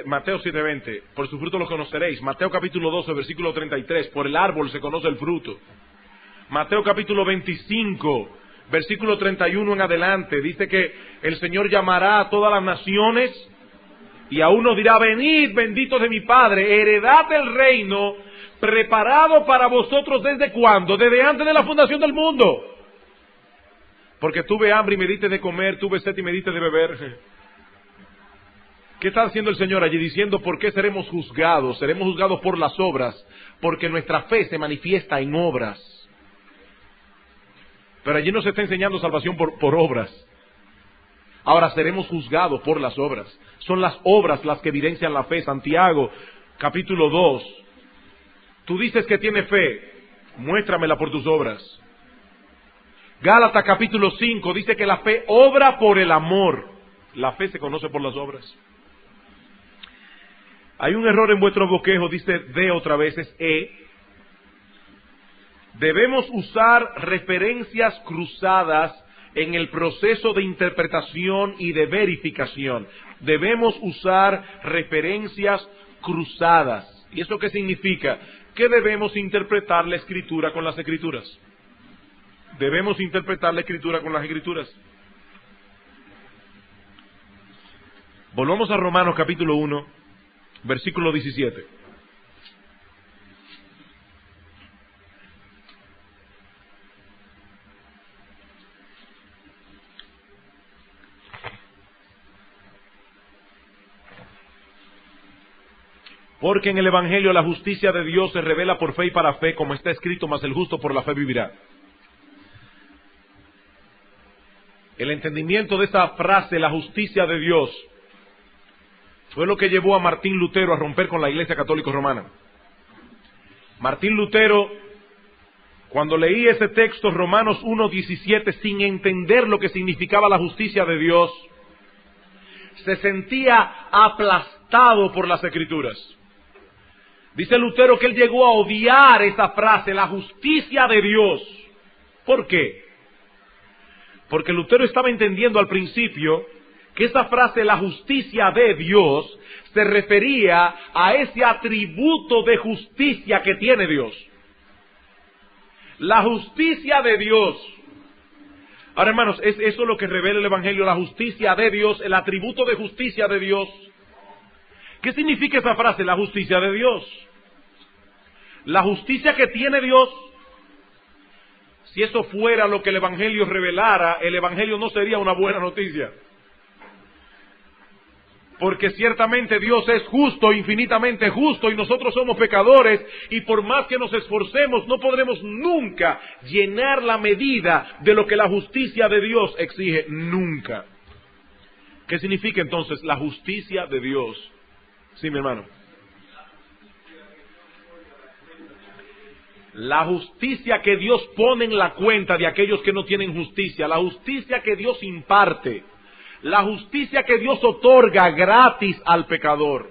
Mateo 7, 20, por su fruto los conoceréis. Mateo capítulo 12, versículo 33, por el árbol se conoce el fruto. Mateo capítulo 25, versículo 31 en adelante, dice que el Señor llamará a todas las naciones, y a uno dirá: venid, benditos de mi Padre, heredad del reino, preparado para vosotros ¿desde cuándo? Desde antes de la fundación del mundo. Porque tuve hambre y me diste de comer, tuve sed y me diste de beber. ¿Qué está haciendo el Señor allí? Diciendo: ¿por qué seremos juzgados? Seremos juzgados por las obras, porque nuestra fe se manifiesta en obras. Pero allí no se está enseñando salvación por obras. Ahora seremos juzgados por las obras. Son las obras las que evidencian la fe. Santiago, capítulo 2. Tú dices que tienes fe, muéstramela por tus obras. Gálatas, capítulo 5, dice que la fe obra por el amor. La fe se conoce por las obras. Hay un error en vuestro bosquejo, dice de otra vez, es Debemos usar referencias cruzadas en el proceso de interpretación y de verificación. Debemos usar referencias cruzadas. ¿Y eso qué significa? Que debemos interpretar la Escritura con las Escrituras. Debemos interpretar la Escritura con las Escrituras. Volvamos a Romanos capítulo 1, versículo 17. Porque en el Evangelio la justicia de Dios se revela por fe y para fe, como está escrito: mas el justo por la fe vivirá. El entendimiento de esa frase, la justicia de Dios, fue lo que llevó a Martín Lutero a romper con la Iglesia Católica Romana. Martín Lutero, cuando leí ese texto, Romanos 1:17, sin entender lo que significaba la justicia de Dios, se sentía aplastado por las Escrituras. Dice Lutero que él llegó a odiar esa frase, la justicia de Dios. ¿Por qué? Porque Lutero estaba entendiendo al principio que esa frase, la justicia de Dios, se refería a ese atributo de justicia que tiene Dios. La justicia de Dios. Ahora, hermanos, es eso lo que revela el Evangelio, la justicia de Dios, el atributo de justicia de Dios. ¿Qué significa esa frase, la justicia de Dios? La justicia que tiene Dios. Si eso fuera lo que el Evangelio revelara, el Evangelio no sería una buena noticia. Porque ciertamente Dios es justo, infinitamente justo, y nosotros somos pecadores, y por más que nos esforcemos, no podremos nunca llenar la medida de lo que la justicia de Dios exige, nunca. ¿Qué significa entonces la justicia de Dios? Sí, mi hermano. La justicia que Dios pone en la cuenta de aquellos que no tienen justicia, la justicia que Dios imparte, la justicia que Dios otorga gratis al pecador.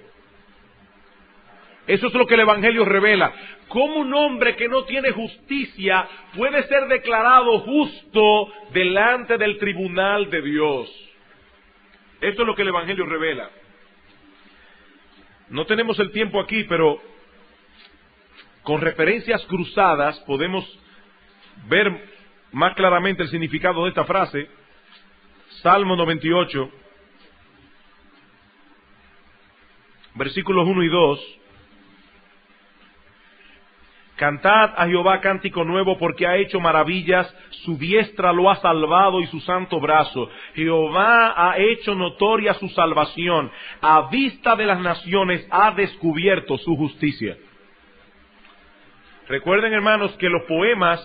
Eso es lo que el Evangelio revela. ¿Cómo un hombre que no tiene justicia puede ser declarado justo delante del tribunal de Dios? Esto es lo que el Evangelio revela. No tenemos el tiempo aquí, pero con referencias cruzadas podemos ver más claramente el significado de esta frase. Salmo 98, versículos 1 y 2. Cantad a Jehová cántico nuevo, porque ha hecho maravillas, su diestra lo ha salvado y su santo brazo. Jehová ha hecho notoria su salvación, a vista de las naciones ha descubierto su justicia. Recuerden, hermanos, que los poemas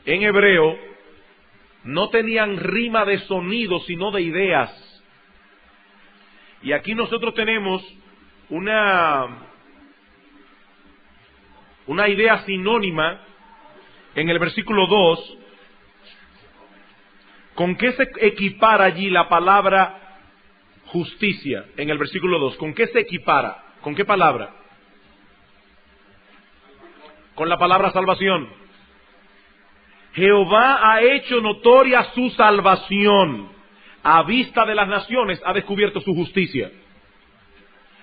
en hebreo no tenían rima de sonido, sino de ideas. Y aquí nosotros tenemos una idea sinónima en el versículo 2. ¿Con qué se equipara allí la palabra justicia en el versículo 2? ¿Con qué se equipara? ¿Con qué palabra? Con la palabra salvación. Jehová ha hecho notoria su salvación, a vista de las naciones ha descubierto su justicia.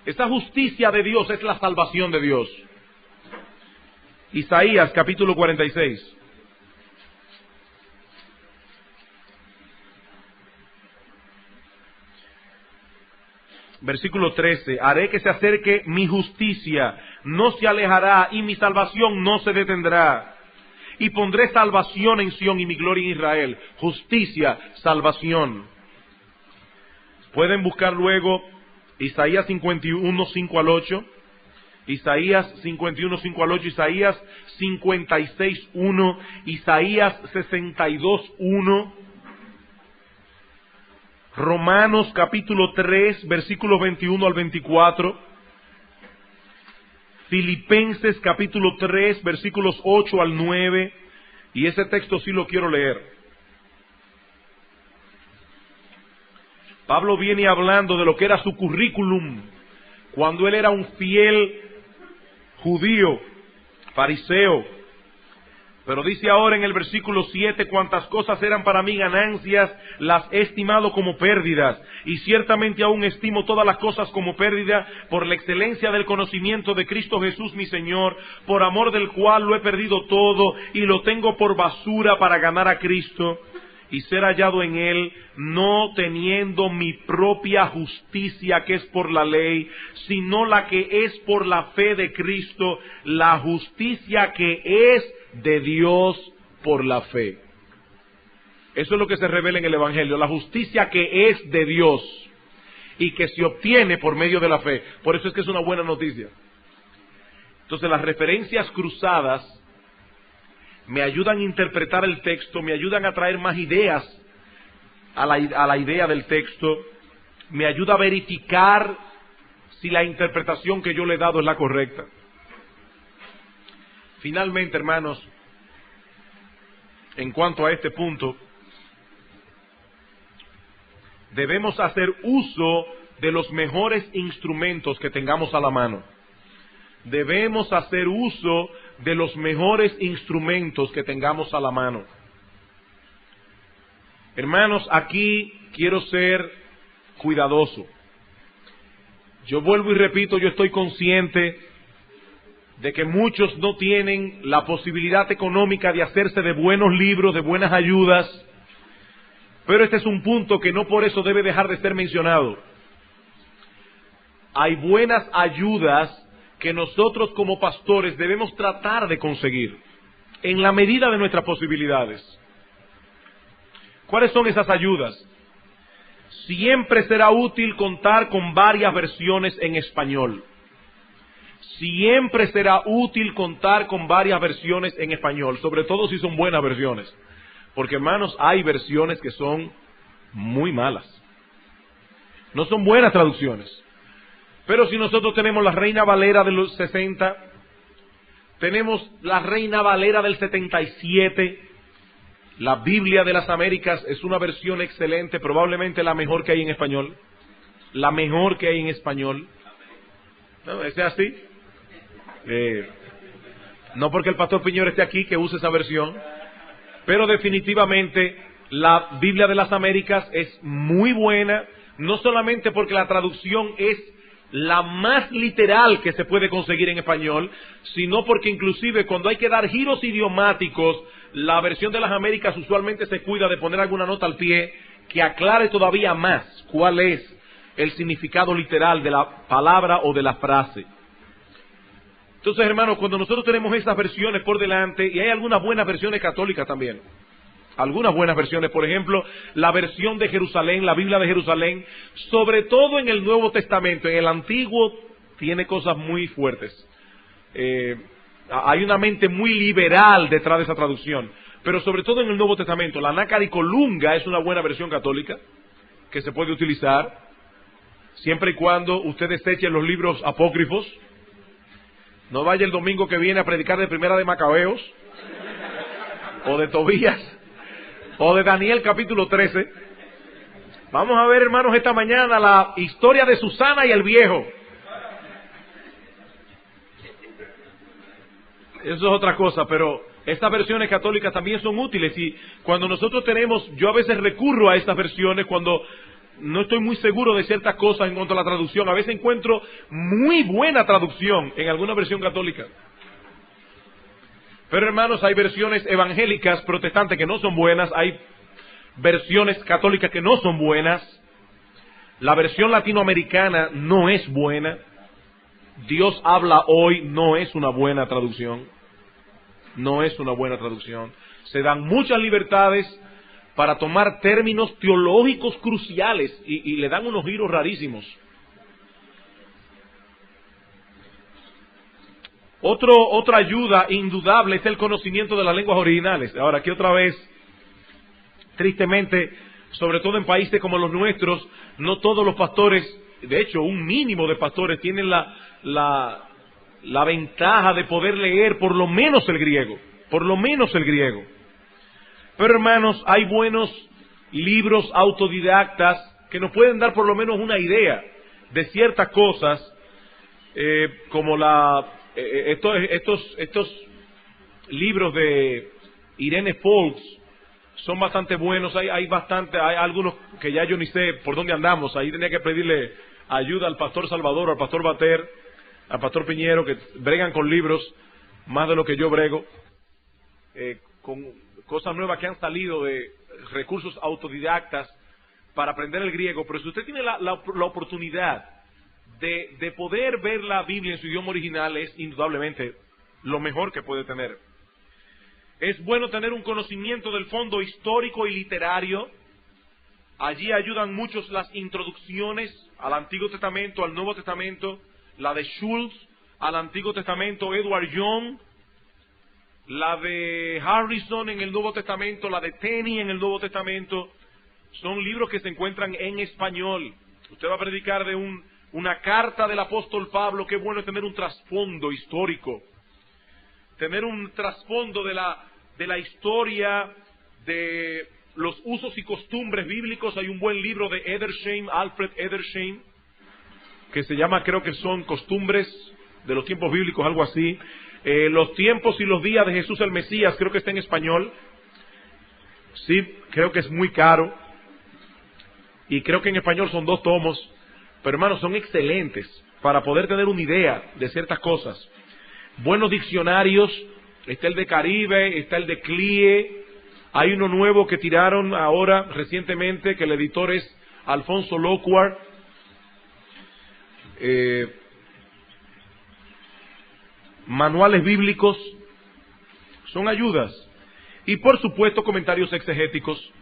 Esta justicia de Dios es la salvación de Dios. Isaías capítulo 46. Versículo 13. Haré que se acerque mi justicia, no se alejará, y mi salvación no se detendrá. Y pondré salvación en Sión y mi gloria en Israel. Justicia, salvación. Pueden buscar luego Isaías 51, 5 al 8. Isaías 51, 5 al 8, Isaías 56, 1, Isaías 62, 1, Romanos capítulo 3, versículos 21 al 24, Filipenses capítulo 3, versículos 8 al 9, y ese texto sí lo quiero leer. Pablo viene hablando de lo que era su currículum, cuando él era un fiel judío, fariseo. Pero dice ahora en el versículo 7, cuantas cosas eran para mí ganancias, las he estimado como pérdidas, y ciertamente aún estimo todas las cosas como pérdida, por la excelencia del conocimiento de Cristo Jesús mi Señor, por amor del cual lo he perdido todo, y lo tengo por basura para ganar a Cristo, y ser hallado en Él, no teniendo mi propia justicia que es por la ley, sino la que es por la fe de Cristo, la justicia que es de Dios por la fe. Eso es lo que se revela en el Evangelio, la justicia que es de Dios y que se obtiene por medio de la fe. Por eso es que es una buena noticia. Entonces las referencias cruzadas me ayudan a interpretar el texto, me ayudan a traer más ideas a la idea del texto, me ayuda a verificar si la interpretación que yo le he dado es la correcta. Finalmente, hermanos, en cuanto a este punto, debemos hacer uso de los mejores instrumentos que tengamos a la mano. Debemos hacer uso de los mejores instrumentos que tengamos a la mano. Hermanos, aquí quiero ser cuidadoso. Yo vuelvo y repito, yo estoy consciente de que muchos no tienen la posibilidad económica de hacerse de buenos libros, de buenas ayudas, pero este es un punto que no por eso debe dejar de ser mencionado. Hay buenas ayudas que nosotros como pastores debemos tratar de conseguir, en la medida de nuestras posibilidades. ¿Cuáles son esas ayudas? Siempre será útil contar con varias versiones en español. Siempre será útil contar con varias versiones en español, sobre todo si son buenas versiones. Porque, hermanos, hay versiones que son muy malas. No son buenas traducciones. Pero si nosotros tenemos la Reina Valera de los 60, tenemos la Reina Valera del 77, la Biblia de las Américas es una versión excelente, probablemente la mejor que hay en español. La mejor que hay en español. ¿No? ¿Es así? No porque el pastor Piñero esté aquí que use esa versión, pero definitivamente la Biblia de las Américas es muy buena, no solamente porque la traducción es la más literal que se puede conseguir en español, sino porque inclusive cuando hay que dar giros idiomáticos, la versión de las Américas usualmente se cuida de poner alguna nota al pie que aclare todavía más cuál es el significado literal de la palabra o de la frase. Entonces, hermanos, cuando nosotros tenemos esas versiones por delante, y hay algunas buenas versiones católicas también, algunas buenas versiones, por ejemplo, la versión de Jerusalén, la Biblia de Jerusalén, sobre todo en el Nuevo Testamento. En el Antiguo tiene cosas muy fuertes. Hay una mente muy liberal detrás de esa traducción, pero sobre todo en el Nuevo Testamento. La Nácar y Colunga es una buena versión católica que se puede utilizar, siempre y cuando usted deseche los libros apócrifos. No vaya el domingo que viene a predicar de Primera de Macabeos, o de Tobías, o de Daniel capítulo 13. Vamos a ver, hermanos, esta mañana la historia de Susana y el viejo. Eso es otra cosa, pero estas versiones católicas también son útiles, y cuando nosotros tenemos, yo a veces recurro a estas versiones cuando no estoy muy seguro de ciertas cosas en cuanto a la traducción. A veces encuentro muy buena traducción en alguna versión católica. Pero, hermanos, hay versiones evangélicas protestantes que no son buenas, hay versiones católicas que no son buenas. La versión latinoamericana no es buena. Dios habla hoy no es una buena traducción. No es una buena traducción. Se dan muchas libertades para tomar términos teológicos cruciales y le dan unos giros rarísimos. Otra ayuda indudable es el conocimiento de las lenguas originales. Ahora, aquí otra vez, tristemente, sobre todo en países como los nuestros, no todos los pastores, de hecho, un mínimo de pastores tienen la ventaja de poder leer por lo menos el griego. Por lo menos el griego. Pero, hermanos, hay buenos libros autodidactas que nos pueden dar por lo menos una idea de ciertas cosas, como estos libros de Irene Folks son bastante buenos. Hay algunos que ya yo ni sé por dónde andamos. Ahí tenía que pedirle ayuda al pastor Salvador, al pastor Bater, al pastor Piñero, que bregan con libros más de lo que yo brego, con cosas nuevas que han salido de recursos autodidactas para aprender el griego. Pero si usted tiene la oportunidad de poder ver la Biblia en su idioma original, es indudablemente lo mejor que puede tener. Es bueno tener un conocimiento del fondo histórico y literario. Allí ayudan muchos las introducciones al Antiguo Testamento, al Nuevo Testamento, la de Schultz al Antiguo Testamento, Edward Young, la de Harrison en el Nuevo Testamento, la de Tenney en el Nuevo Testamento. Son libros que se encuentran en español. Usted va a predicar de una carta del apóstol Pablo. Qué bueno es tener un trasfondo histórico. tener un trasfondo de la historia, de los usos y costumbres bíblicos. Hay un buen libro de Edersheim, Alfred Edersheim, que se llama, creo que son Costumbres de los Tiempos Bíblicos, algo así. Los tiempos y los días de Jesús el Mesías, creo que está en español. Sí, creo que es muy caro. Y creo que en español son 2 tomos. Pero hermanos, son excelentes para poder tener una idea de ciertas cosas. Buenos diccionarios. Está el de Caribe, está el de CLIE. Hay uno nuevo que tiraron ahora recientemente, que el editor es Alfonso Locuar. Manuales bíblicos. Son ayudas. Y por supuesto comentarios exegéticos.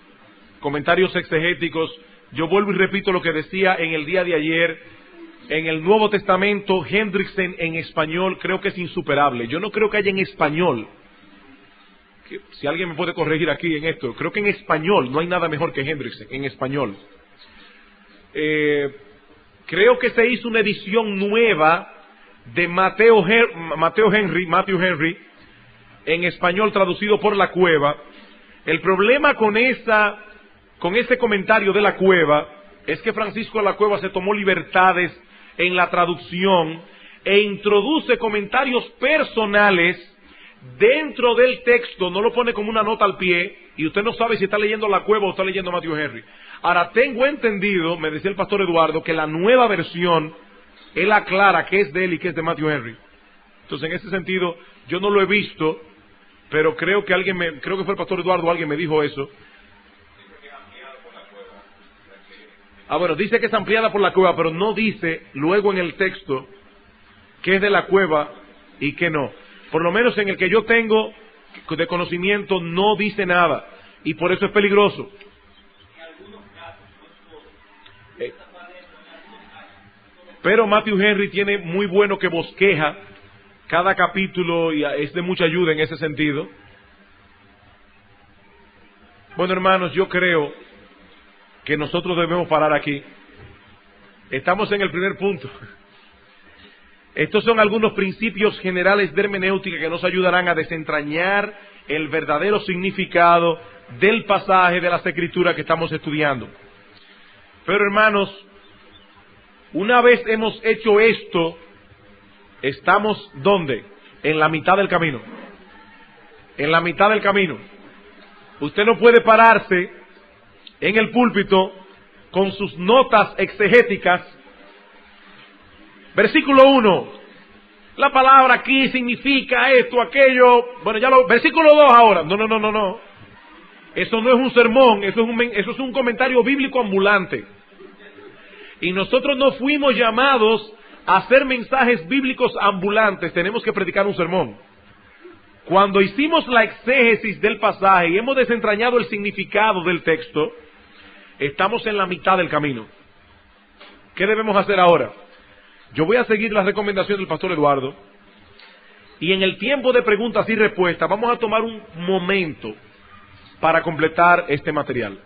Yo vuelvo y repito lo que decía en el día de ayer. En el Nuevo Testamento, Hendrickson en español creo que es insuperable. Yo no creo que haya en español, si alguien me puede corregir aquí en esto, creo que en español no hay nada mejor que Hendrickson, en español. Creo que se hizo una edición nueva de Matthew Henry, en español traducido por La Cueva. El problema con ese comentario de La Cueva es que Francisco de La Cueva se tomó libertades en la traducción e introduce comentarios personales dentro del texto, no lo pone como una nota al pie, y usted no sabe si está leyendo La Cueva o está leyendo Matthew Henry. Ahora, tengo entendido, me decía el pastor Eduardo, que la nueva versión, él aclara que es de él y que es de Matthew Henry. Entonces, en ese sentido, yo no lo he visto, pero creo que fue el pastor Eduardo, alguien me dijo eso. Bueno, dice que es ampliada por La Cueva, pero no dice luego en el texto que es de La Cueva y que no. Por lo menos en el que yo tengo de conocimiento no dice nada, y por eso es peligroso. Pero Matthew Henry tiene muy bueno que bosqueja cada capítulo y es de mucha ayuda en ese sentido. Bueno, hermanos, yo creo que nosotros debemos parar aquí. Estamos en el primer punto. Estos son algunos principios generales de hermenéutica que nos ayudarán a desentrañar el verdadero significado del pasaje de las Escrituras que estamos estudiando. Pero hermanos, una vez hemos hecho esto, estamos ¿dónde? En la mitad del camino. En la mitad del camino. Usted no puede pararse en el púlpito con sus notas exegéticas. Versículo 1. La palabra aquí significa esto, aquello. Bueno, versículo 2 ahora. No. Eso no es un sermón, eso es un comentario bíblico ambulante. Y nosotros no fuimos llamados a hacer mensajes bíblicos ambulantes, tenemos que predicar un sermón. Cuando hicimos la exégesis del pasaje y hemos desentrañado el significado del texto, estamos en la mitad del camino. ¿Qué debemos hacer ahora? Yo voy a seguir las recomendaciones del pastor Eduardo, y en el tiempo de preguntas y respuestas vamos a tomar un momento para completar este material.